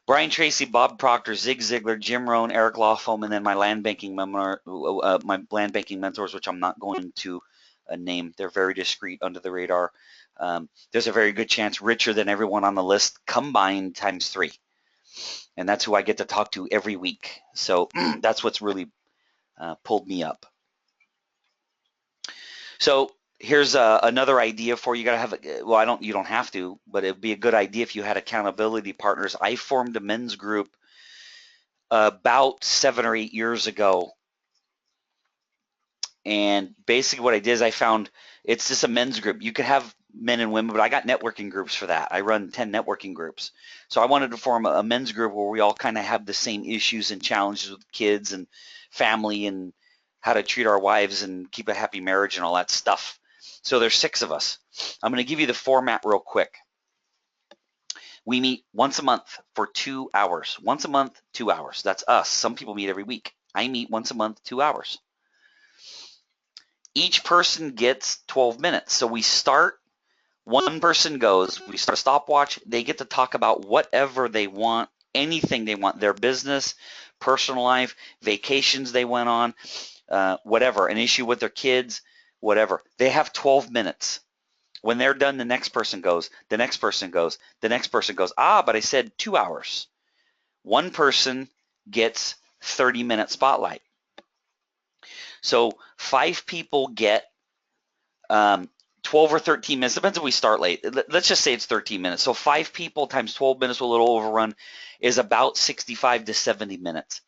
Brian Tracy, Bob Proctor, Zig Ziglar, Jim Rohn, Eric Lawfulm, and then my land banking mentors, which I'm not going to name. They're very discreet, under the radar. There's a very good chance richer than everyone on the list combined times 3. And that's who I get to talk to every week. So that's what's really pulled me up. So here's another idea for you. Got to have, well, you don't have to, but it'd be a good idea if you had accountability partners. I formed a men's group about 7 or 8 years ago. And basically what I did is I found it's just a men's group. You could have men and women, but I got networking groups for that. I run 10 networking groups. So I wanted to form a men's group where we all kind of have the same issues and challenges with kids and family and how to treat our wives and keep a happy marriage and all that stuff. So there's 6 of us. I'm going to give you the format real quick. We meet once a month for 2 hours. Once a month, 2 hours. That's us. Some people meet every week. I meet once a month, 2 hours. Each person gets 12 minutes. So we start, one person goes, we start a stopwatch. They get to talk about whatever they want, anything they want, their business, personal life, vacations they went on, whatever, an issue with their kids, whatever. They have 12 minutes. When they're done, the next person goes, the next person goes, the next person goes. But I said 2 hours. One person gets 30-minute spotlight. So 5 people get 12 or 13 minutes. Depends if we start late. Let's just say it's 13 minutes. So 5 people times 12 minutes with a little overrun is about 65 to 70 minutes.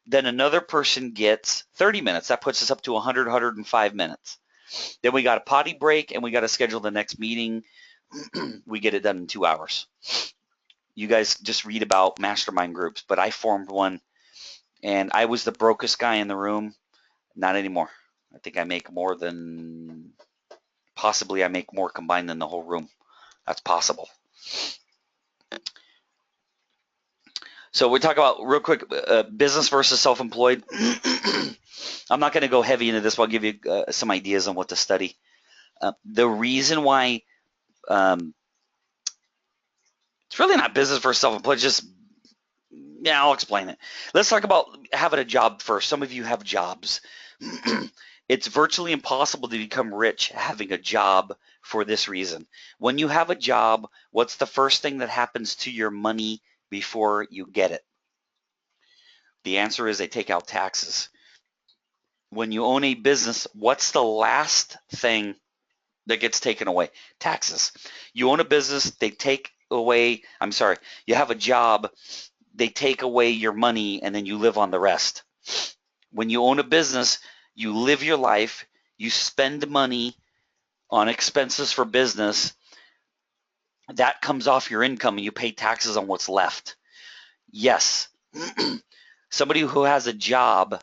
Then another person gets 30 minutes. That puts us up to 100, 105 minutes. Then we got a potty break, and we got to schedule the next meeting. We get it done in 2 hours. You guys just read about mastermind groups, but I formed one, and I was the brokest guy in the room. Not anymore. I think I make more than, possibly I make more combined than the whole room. That's possible. So we talk about real quick business versus self-employed. I'm not going to go heavy into this, but I'll give you some ideas on what to study. The reason why it's really not business versus self-employed, I'll explain it. Let's talk about having a job first. Some of you have jobs. It's virtually impossible to become rich having a job for this reason. When you have a job, what's the first thing that happens to your money before you get it? The answer is they take out taxes. When you own a business, what's the last thing that gets taken away? Taxes. You own a business, they take away, you have a job, they take away your money, and then you live on the rest. When you own a business, you live your life, you spend money on expenses for business, that comes off your income, and you pay taxes on what's left. Yes, somebody who has a job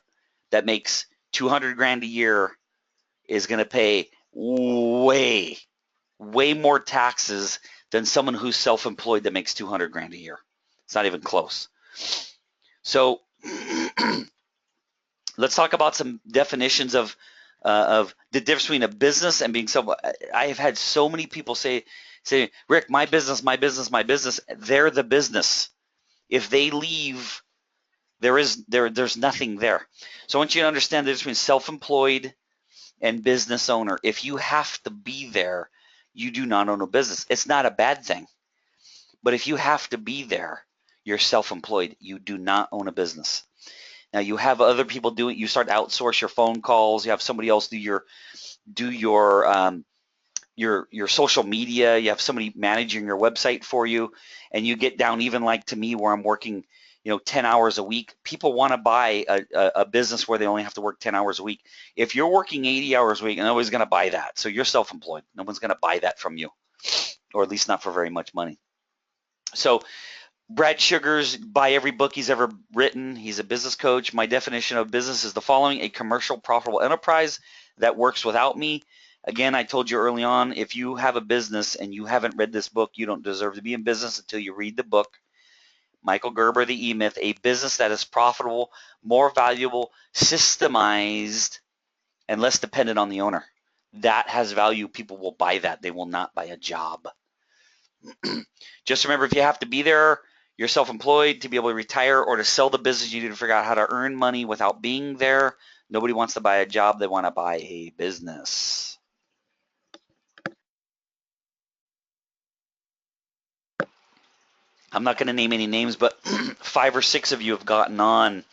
that makes 200 grand a year is going to pay way more taxes than someone who's self-employed that makes 200 grand a year. It's not even close. So let's talk about some definitions of the difference between a business and being self. I have had so many people say, Rick, my business, my business, my business. They're the business. If they leave, there's nothing there. So I want you to understand the difference between self-employed and business owner. If you have to be there, you do not own a business. It's not a bad thing. But if you have to be there, you're self-employed. You do not own a business. Now you have other people do it. You start to outsource your phone calls. You have somebody else do your social media. You have somebody managing your website for you, and you get down even like to me where I'm working, 10 hours a week. People want to buy a business where they only have to work 10 hours a week. If you're working 80 hours a week, nobody's going to buy that. So you're self-employed. No one's going to buy that from you, or at least not for very much money. So Brad Sugar's buy every book he's ever written. He's a business coach. My definition of business is the following: a commercial profitable enterprise that works without me. Again, I told you early on, if you have a business and you haven't read this book, you don't deserve to be in business until you read the book. Michael Gerber, The E-Myth, a business that is profitable, more valuable, systemized, and less dependent on the owner. That has value. People will buy that. They will not buy a job. Just remember, if you have to be there, you're self-employed, to be able to retire or to sell the business, you need to figure out how to earn money without being there. Nobody wants to buy a job. They want to buy a business. I'm not going to name any names, but 5 or 6 of you have gotten on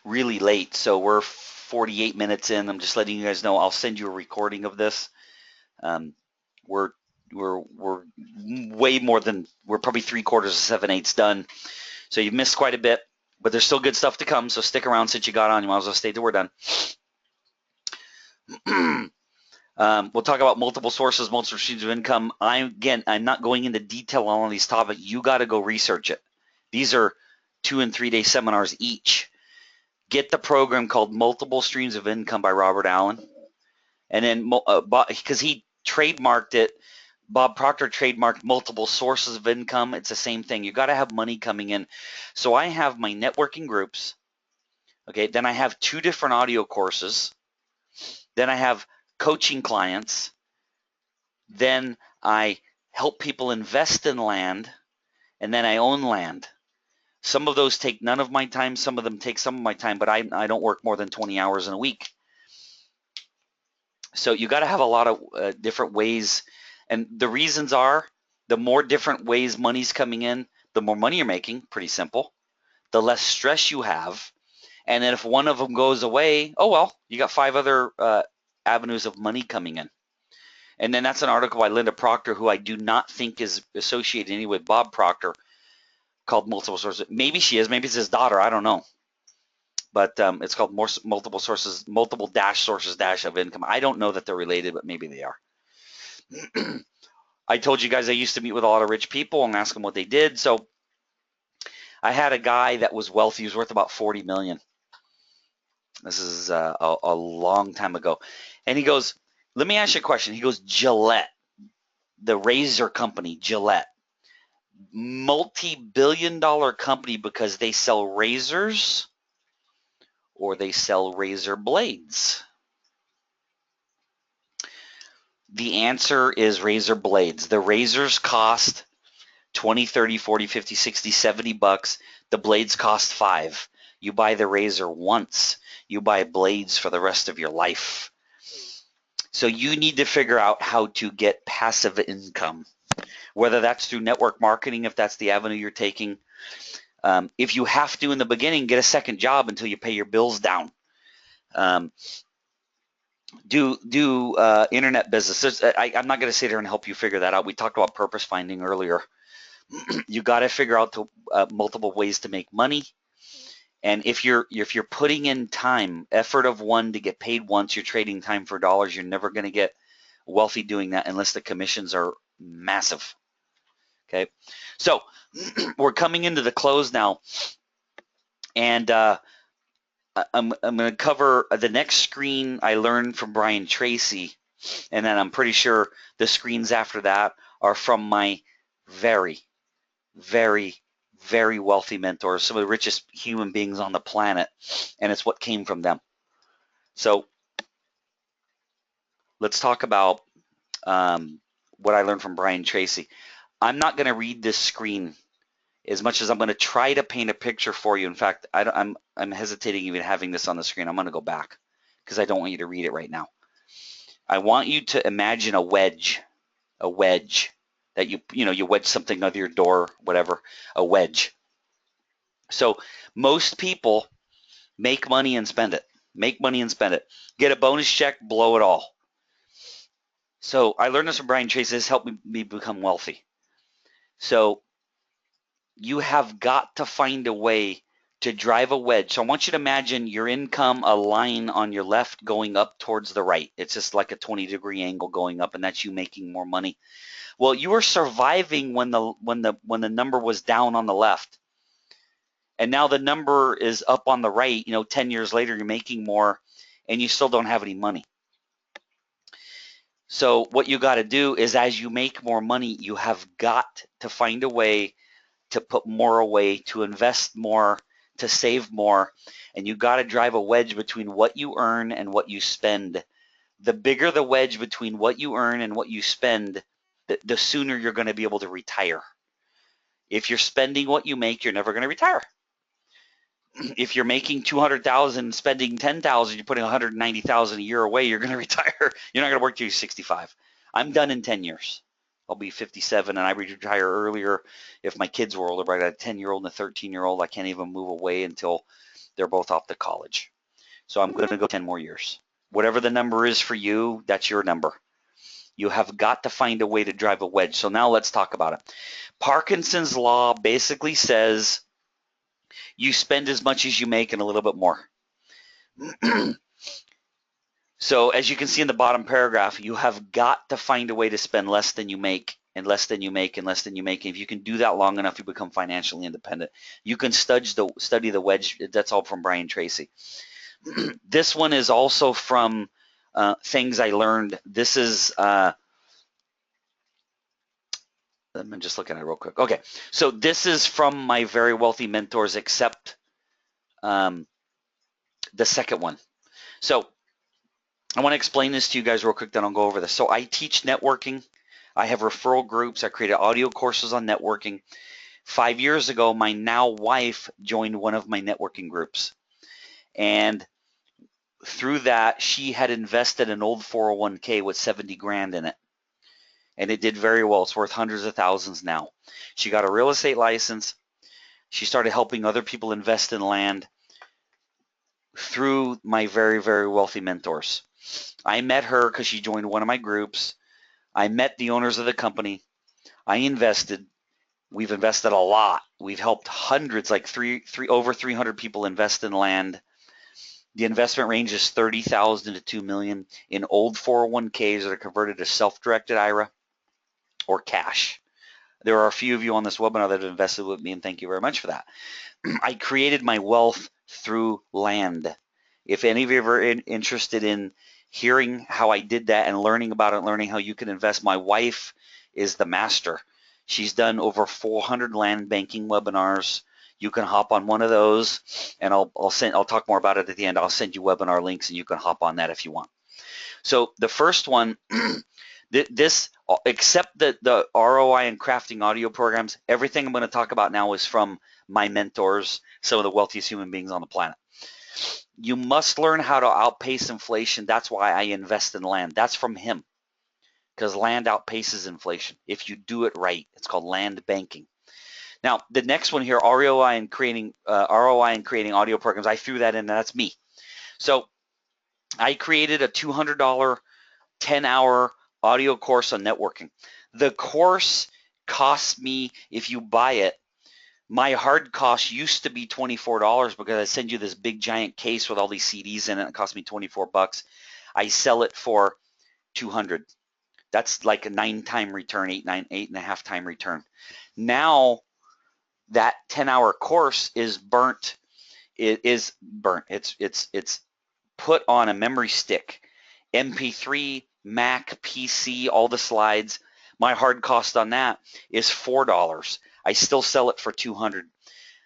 really late. So we're 48 minutes in. I'm just letting you guys know. I'll send you a recording of this. We're way more than, we're probably 3/4 of 7/8 done. So you've missed quite a bit, but there's still good stuff to come. So stick around since you got on. You might as well stay till we're done. We'll talk about multiple sources, multiple streams of income. I'm not going into detail on all these topics. You got to go research it. These are 2- and 3-day seminars each. Get the program called Multiple Streams of Income by Robert Allen. And then, because he trademarked it, Bob Proctor trademarked multiple sources of income. It's the same thing. You got to have money coming in. So I have my networking groups. Okay, then I have 2 different audio courses. Then I have coaching clients. Then I help people invest in land, and then I own land. Some of those take none of my time. Some of them take some of my time, but I don't work more than 20 hours in a week. So you got to have a lot of different ways. And the reasons are, the more different ways money's coming in, the more money you're making. Pretty simple. The less stress you have. And then if one of them goes away, oh well, you got 5 other avenues of money coming in. And then that's an article by Linda Proctor, who I do not think is associated anyway with Bob Proctor, called Multiple Sources. Maybe she is. Maybe it's his daughter. I don't know. But it's called Multiple Sources, Multiple Sources of Income. I don't know that they're related, but maybe they are. I told you guys I used to meet with a lot of rich people and ask them what they did. So I had a guy that was wealthy. He was worth about 40 million. This is a long time ago. And he goes, let me ask you a question. He goes, Gillette, the razor company, Gillette, multi-billion-dollar company because they sell razors or they sell razor blades? The answer is razor blades. The razors cost 20, 30, 40, 50, 60, 70 bucks. The blades cost $5. You buy the razor once. You buy blades for the rest of your life. So you need to figure out how to get passive income, whether that's through network marketing, if that's the avenue you're taking. If you have to in the beginning, get a second job until you pay your bills down. Do internet business. I'm not going to sit here and help you figure that out. We talked about purpose finding earlier. You got to figure out multiple ways to make money. And if you're putting in time, effort of one to get paid once, you're trading time for dollars. You're never going to get wealthy doing that unless the commissions are massive. Okay, so we're coming into the close now, and I'm going to cover the next screen I learned from Brian Tracy, and then I'm pretty sure the screens after that are from my very, very, very wealthy mentors, some of the richest human beings on the planet, and it's what came from them. So let's talk about what I learned from Brian Tracy. I'm not going to read this screen as much as I'm going to try to paint a picture for you. In fact, I'm hesitating even having this on the screen. I'm going to go back because I don't want you to read it right now. I want you to imagine a wedge that you wedge something under your door, whatever, a wedge. So most people make money and spend it. Make money and spend it. Get a bonus check, blow it all. So I learned this from Brian Tracy. This helped me become wealthy. So you have got to find a way to drive a wedge. So I want you to imagine your income, a line on your left going up towards the right. It's just like a 20-degree angle going up, and that's you making more money. Well, you were surviving when the number was down on the left. And now the number is up on the right. 10 years later, you're making more and you still don't have any money. So what you got to do is, as you make more money, you have got to find a way to put more away, to invest more, to save more, and you got to drive a wedge between what you earn and what you spend. The bigger the wedge between what you earn and what you spend, the sooner you're going to be able to retire. If you're spending what you make, you're never going to retire. If you're making 200,000, spending 10,000, you're putting 190,000 a year away, you're going to retire. You're not going to work till you're 65. I'm done in 10 years. I'll be 57, and I retire earlier if my kids were older. But I got a 10-year-old and a 13-year-old. I can't even move away until they're both off to college. So I'm going to go 10 more years. Whatever the number is for you, that's your number. You have got to find a way to drive a wedge. So now let's talk about it. Parkinson's law basically says you spend as much as you make and a little bit more. So as you can see in the bottom paragraph, you have got to find a way to spend less than you make and less than you make and less than you make. And if you can do that long enough, you become financially independent. You can study the wedge. That's all from Brian Tracy. This one is also from things I learned. This is I'm just looking at it real quick. Okay, so this is from my very wealthy mentors, except the second one. So I want to explain this to you guys real quick, then I'll go over this. So I teach networking. I have referral groups. I created audio courses on networking. 5 years ago, my now wife joined one of my networking groups. And through that, she had invested an old 401k with 70 grand in it. And it did very well. It's worth hundreds of thousands now. She got a real estate license. She started helping other people invest in land through my very, very wealthy mentors. I met her because she joined one of my groups. I met the owners of the company. I invested. We've invested a lot. We've helped hundreds, like over 300 people invest in land. The investment range is 30,000 to 2 million in old 401ks that are converted to self-directed IRA or cash. There are a few of you on this webinar that have invested with me, and thank you very much for that. I created my wealth through land. If any of you are interested in hearing how I did that and learning about it, learning how you can invest, my wife is the master. She's done over 400 land banking webinars. You can hop on one of those, and I'll talk more about it at the end. I'll send you webinar links, and you can hop on that if you want. So the first one, this, except the ROI and crafting audio programs, everything I'm going to talk about now is from my mentors, some of the wealthiest human beings on the planet. You must learn how to outpace inflation. That's why I invest in land. That's from him, because land outpaces inflation if you do it right. It's called land banking. Now, the next one here, ROI and creating audio programs, I threw that in, and that's me. So I created a $200 10-hour audio course on networking. The course costs me, if you buy it, my hard cost used to be $24 because I send you this big giant case with all these CDs in it. It cost me 24 bucks. I sell it for 200. That's like a 9-time return, 8.5 time return. Now that 10-hour course is burnt. It is burnt. It's put on a memory stick, MP3, Mac, PC, all the slides. My hard cost on that is $4. I still sell it for $200.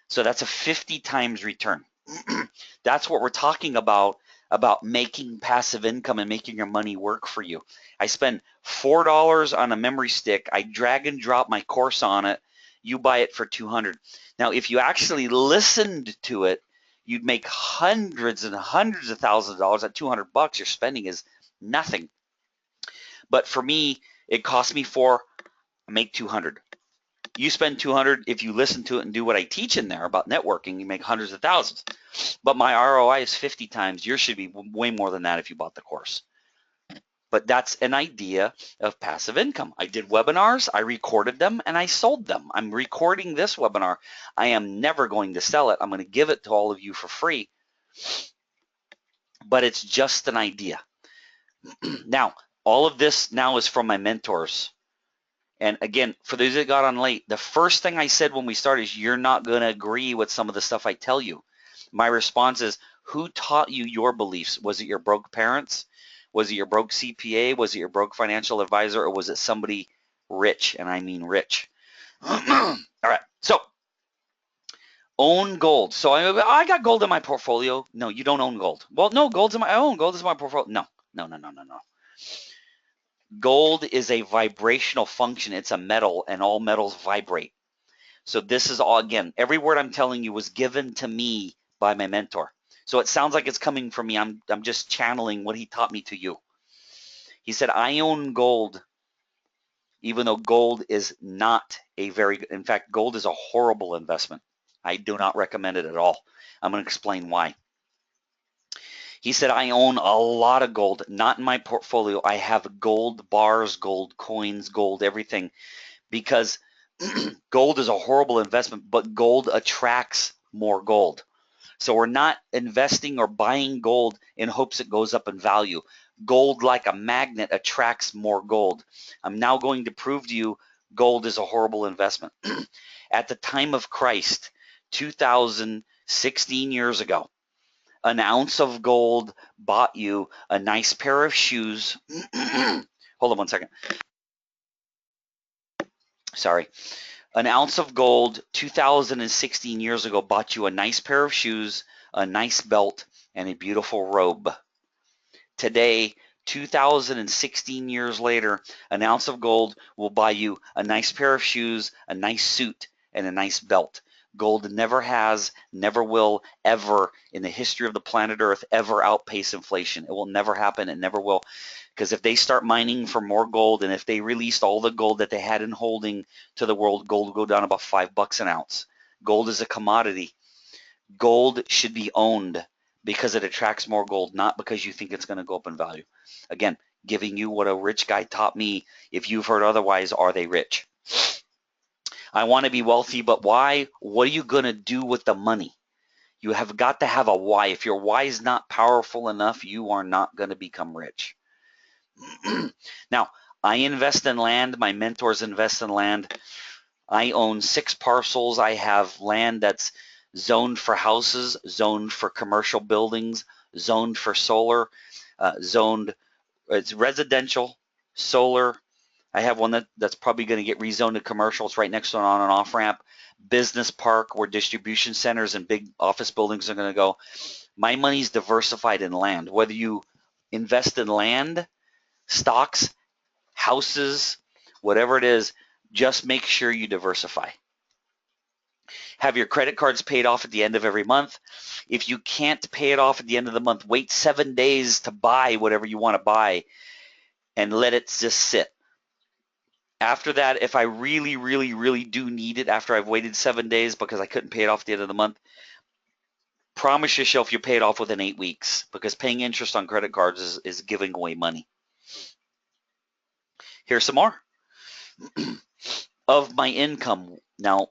So that's a 50 times return. That's what we're talking about making passive income and making your money work for you. I spend $4 on a memory stick. I drag and drop my course on it. You buy it for $200. Now, if you actually listened to it, you'd make hundreds and hundreds of thousands of dollars. At $200, your spending is nothing. But for me, it cost me $4. I make $200. You spend $200. If you listen to it and do what I teach in there about networking, you make hundreds of thousands. But my ROI is 50 times. Yours should be way more than that if you bought the course. But that's an idea of passive income. I did webinars, I recorded them, and I sold them. I'm recording this webinar. I am never going to sell it. I'm going to give it to all of you for free. But it's just an idea. Now, all of this now is from my mentors. And again, for those that got on late, the first thing I said when we started is you're not going to agree with some of the stuff I tell you. My response is, who taught you your beliefs? Was it your broke parents? Was it your broke CPA? Was it your broke financial advisor? Or was it somebody rich? And I mean rich. All right. So own gold. So I got gold in my portfolio. No, you don't own gold. Well, no, gold is in my portfolio. No. Gold is a vibrational function. It's a metal, and all metals vibrate. So this is all, again, every word I'm telling you was given to me by my mentor. So it sounds like it's coming from me. I'm just channeling what he taught me to you. He said, I own gold, even though gold is not a very, in fact, gold is a horrible investment. I do not recommend it at all. I'm going to explain why. He said, I own a lot of gold, not in my portfolio. I have gold bars, gold coins, gold everything, because gold is a horrible investment, but gold attracts more gold. So we're not investing or buying gold in hopes it goes up in value. Gold, like a magnet, attracts more gold. I'm now going to prove to you gold is a horrible investment. At the time of Christ, 2016 years ago, an ounce of gold bought you a nice pair of shoes. Hold on one second. Sorry. An ounce of gold 2016 years ago bought you a nice pair of shoes, a nice belt, and a beautiful robe. Today, 2016 years later, an ounce of gold will buy you a nice pair of shoes, a nice suit, and a nice belt. Gold never has, never will, ever in the history of the planet Earth ever outpace inflation. It will never happen. It never will. Because if they start mining for more gold, and if they released all the gold that they had in holding to the world, gold will go down about $5 an ounce. Gold is a commodity. Gold should be owned because it attracts more gold, not because you think it's going to go up in value. Again, giving you what a rich guy taught me. If you've heard otherwise, are they rich? I want to be wealthy, but why? What are you going to do with the money? You have got to have a why. If your why is not powerful enough, you are not going to become rich. Now, I invest in land. My mentors invest in land. I own 6 parcels. I have land that's zoned for houses, zoned for commercial buildings, zoned for solar, it's residential, solar. I have one that's probably going to get rezoned to commercial. It's right next to an on and off ramp. Business park where distribution centers and big office buildings are going to go. My money's diversified in land. Whether you invest in land, stocks, houses, whatever it is, just make sure you diversify. Have your credit cards paid off at the end of every month. If you can't pay it off at the end of the month, wait 7 days to buy whatever you want to buy and let it just sit. After that, if I really, really, really do need it after I've waited 7 days because I couldn't pay it off at the end of the month, promise yourself you pay it off within 8 weeks, because paying interest on credit cards is giving away money. Here's some more. Of my income. Now,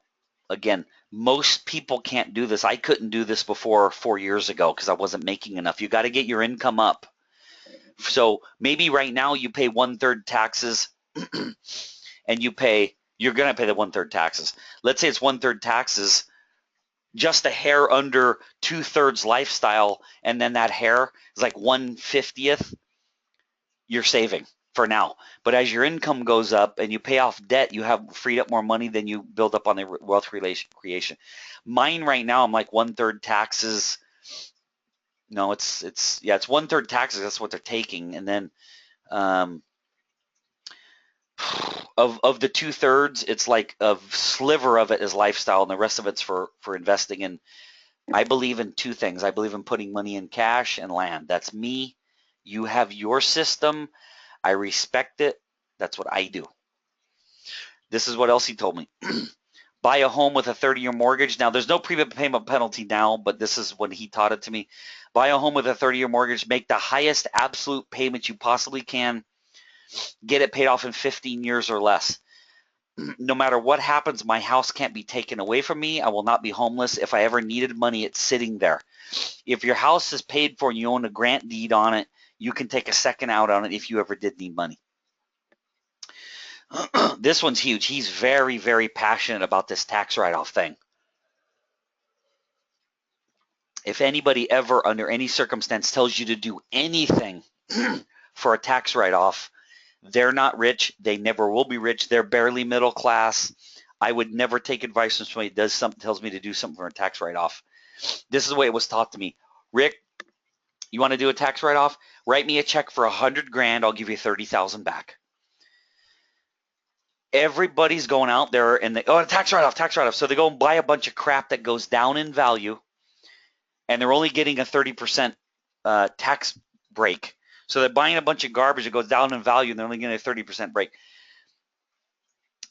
again, most people can't do this. I couldn't do this before 4 years ago because I wasn't making enough. You got to get your income up. So maybe right now you pay 1/3 taxes and you're going to pay the 1/3 taxes. Let's say it's 1/3 taxes, just a hair under 2/3 lifestyle, and then that hair is like 1/50th you're saving for now. But as your income goes up and you pay off debt, you have freed up more money than you build up on the wealth creation. Mine right now, I'm like 1/3 taxes. No, it's 1/3 taxes. That's what they're taking, and then of the 2/3, it's like a sliver of it is lifestyle, and the rest of it's for investing. And I believe in two things. I believe in putting money in cash and land. That's me. You have your system. I respect it. That's what I do. This is what else he told me. Buy a home with a 30-year mortgage. Now, there's no prepayment penalty now, but this is when he taught it to me. Buy a home with a 30-year mortgage. Make the highest absolute payment you possibly can. Get it paid off in 15 years or less. No matter what happens, my house can't be taken away from me. I will not be homeless. If I ever needed money, it's sitting there. If your house is paid for and you own a grant deed on it, you can take a second out on it if you ever did need money. This one's huge. He's very, very passionate about this tax write-off thing. If anybody ever, under any circumstance, tells you to do anything for a tax write-off, they're not rich. They never will be rich. They're barely middle class. I would never take advice from somebody who tells me to do something for a tax write-off. This is the way it was taught to me. Rick, you want to do a tax write-off? Write me a check for $100,000. I'll give you $30,000 back. Everybody's going out there and they, oh, tax write-off, tax write-off. So they go and buy a bunch of crap that goes down in value, and they're only getting a 30% tax break. So they're buying a bunch of garbage that goes down in value, and they're only getting a 30% break.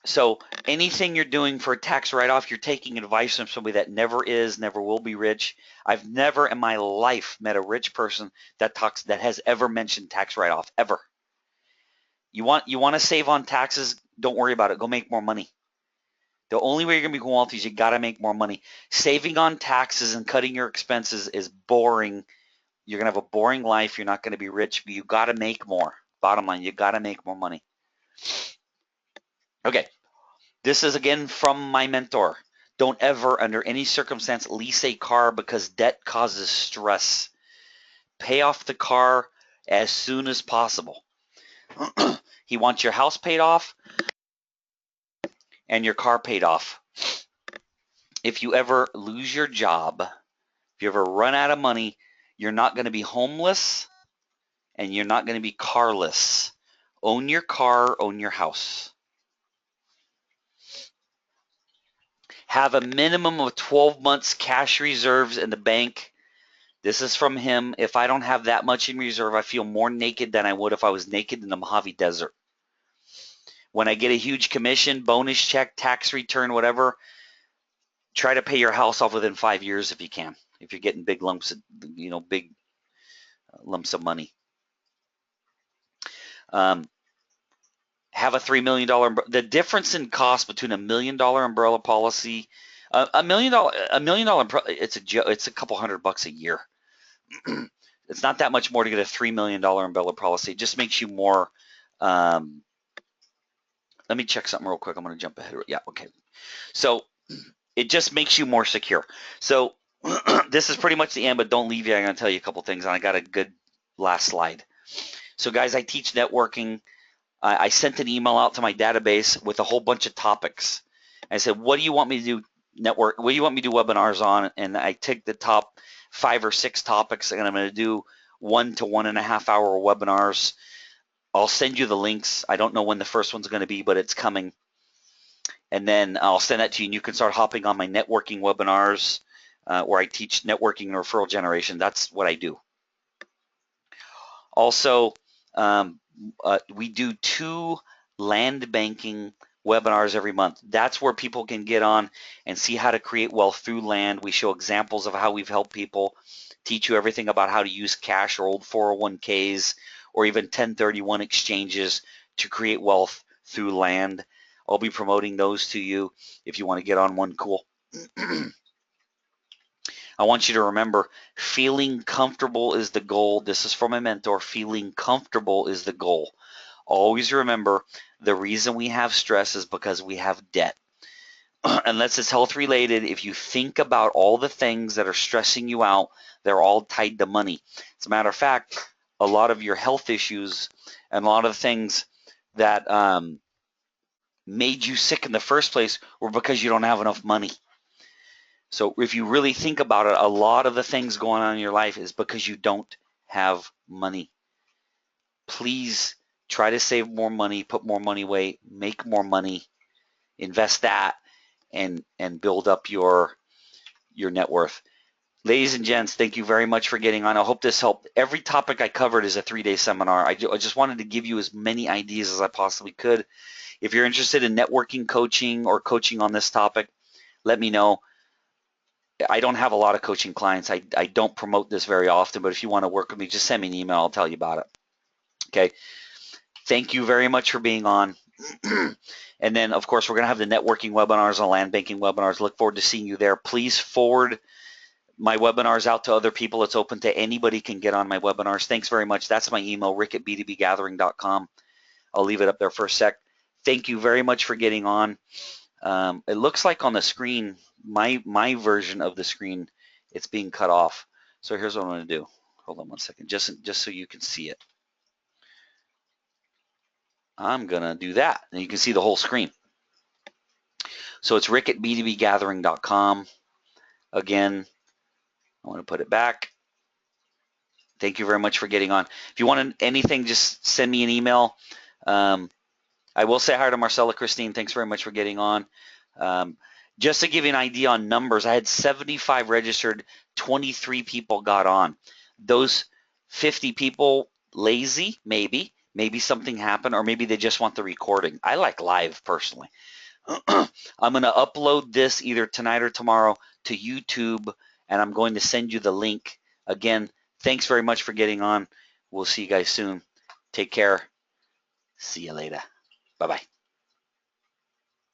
So anything you're doing for a tax write-off, you're taking advice from somebody that never is, never will be rich. I've never in my life met a rich person that has ever mentioned tax write-off, ever. You want to save on taxes? Don't worry about it. Go make more money. The only way you're going to be wealthy is you got to make more money. Saving on taxes and cutting your expenses is boring. You're going to have a boring life. You're not going to be rich, but you got to make more. Bottom line, you got to make more money. Okay. This is again from my mentor. Don't ever, under any circumstance, lease a car because debt causes stress. Pay off the car as soon as possible. He wants your house paid off and your car paid off. If you ever lose your job, if you ever run out of money, you're not going to be homeless and you're not going to be carless. Own your car, own your house. Have a minimum of 12 months cash reserves in the bank. This is from him. If I don't have that much in reserve, I feel more naked than I would if I was naked in the Mojave Desert. When I get a huge commission, bonus check, tax return, whatever, try to pay your house off within 5 years if you can. If you're getting big lumps of, big lumps of money. Have a $3 million. The difference in cost between $1 million umbrella policy, $1 million, it's a couple $100 a year. It's not that much more to get a $3 million umbrella policy. It just makes you more. Let me check something real quick. I'm going to jump ahead. Yeah, okay. So it just makes you more secure. So this is pretty much the end, but don't leave yet. I'm going to tell you a couple things, and I got a good last slide. So guys, I teach networking. I sent an email out to my database with a whole bunch of topics. I said, what do you want me to do network? What do you want me to do webinars on? And I took the top 5 or 6 topics, and I'm going to do 1 to 1.5 hour webinars. I'll send you the links. I don't know when the first one's going to be, but it's coming. And then I'll send that to you, and you can start hopping on my networking webinars where I teach networking and referral generation. That's what I do. Also, we do 2 land banking webinars every month. That's where people can get on and see how to create wealth through land. We show examples of how we've helped people, teach you everything about how to use cash or old 401ks or even 1031 exchanges to create wealth through land. I'll be promoting those to you if you want to get on one. Cool. I want you to remember, feeling comfortable is the goal. This is from my mentor. Feeling comfortable is the goal. Always remember, the reason we have stress is because we have debt. Unless it's health related, if you think about all the things that are stressing you out, they're all tied to money. As a matter of fact, a lot of your health issues and a lot of things that made you sick in the first place were because you don't have enough money. So if you really think about it, a lot of the things going on in your life is because you don't have money. Please try to save more money, put more money away, make more money, invest that, and build up your net worth. Ladies and gents, thank you very much for getting on. I hope this helped. Every topic I covered is a 3-day seminar. I just wanted to give you as many ideas as I possibly could. If you're interested in networking coaching or coaching on this topic, let me know. I don't have a lot of coaching clients. I don't promote this very often, but if you want to work with me, just send me an email. I'll tell you about it. Okay. Thank you very much for being on. And then, of course, we're going to have the networking webinars and land banking webinars. Look forward to seeing you there. Please forward my webinars out to other people. It's open to anybody can get on my webinars. Thanks very much. That's my email, rick@b2bgathering.com. I'll leave it up there for a sec. Thank you very much for getting on. It looks like on the screen, my version of the screen, it's being cut off. So here's what I'm going to do. Hold on one second, just so you can see it. I'm going to do that, and you can see the whole screen. So it's rick@b2bgathering.com. Again, I want to put it back. Thank you very much for getting on. If you want anything, just send me an email. I will say hi to Marcella Christine. Thanks very much for getting on. Just to give you an idea on numbers, I had 75 registered, 23 people got on. Those 50 people, lazy, maybe something happened, or maybe they just want the recording. I like live personally. I'm going to upload this either tonight or tomorrow to YouTube, and I'm going to send you the link. Again, thanks very much for getting on. We'll see you guys soon. Take care. See you later. Bye-bye.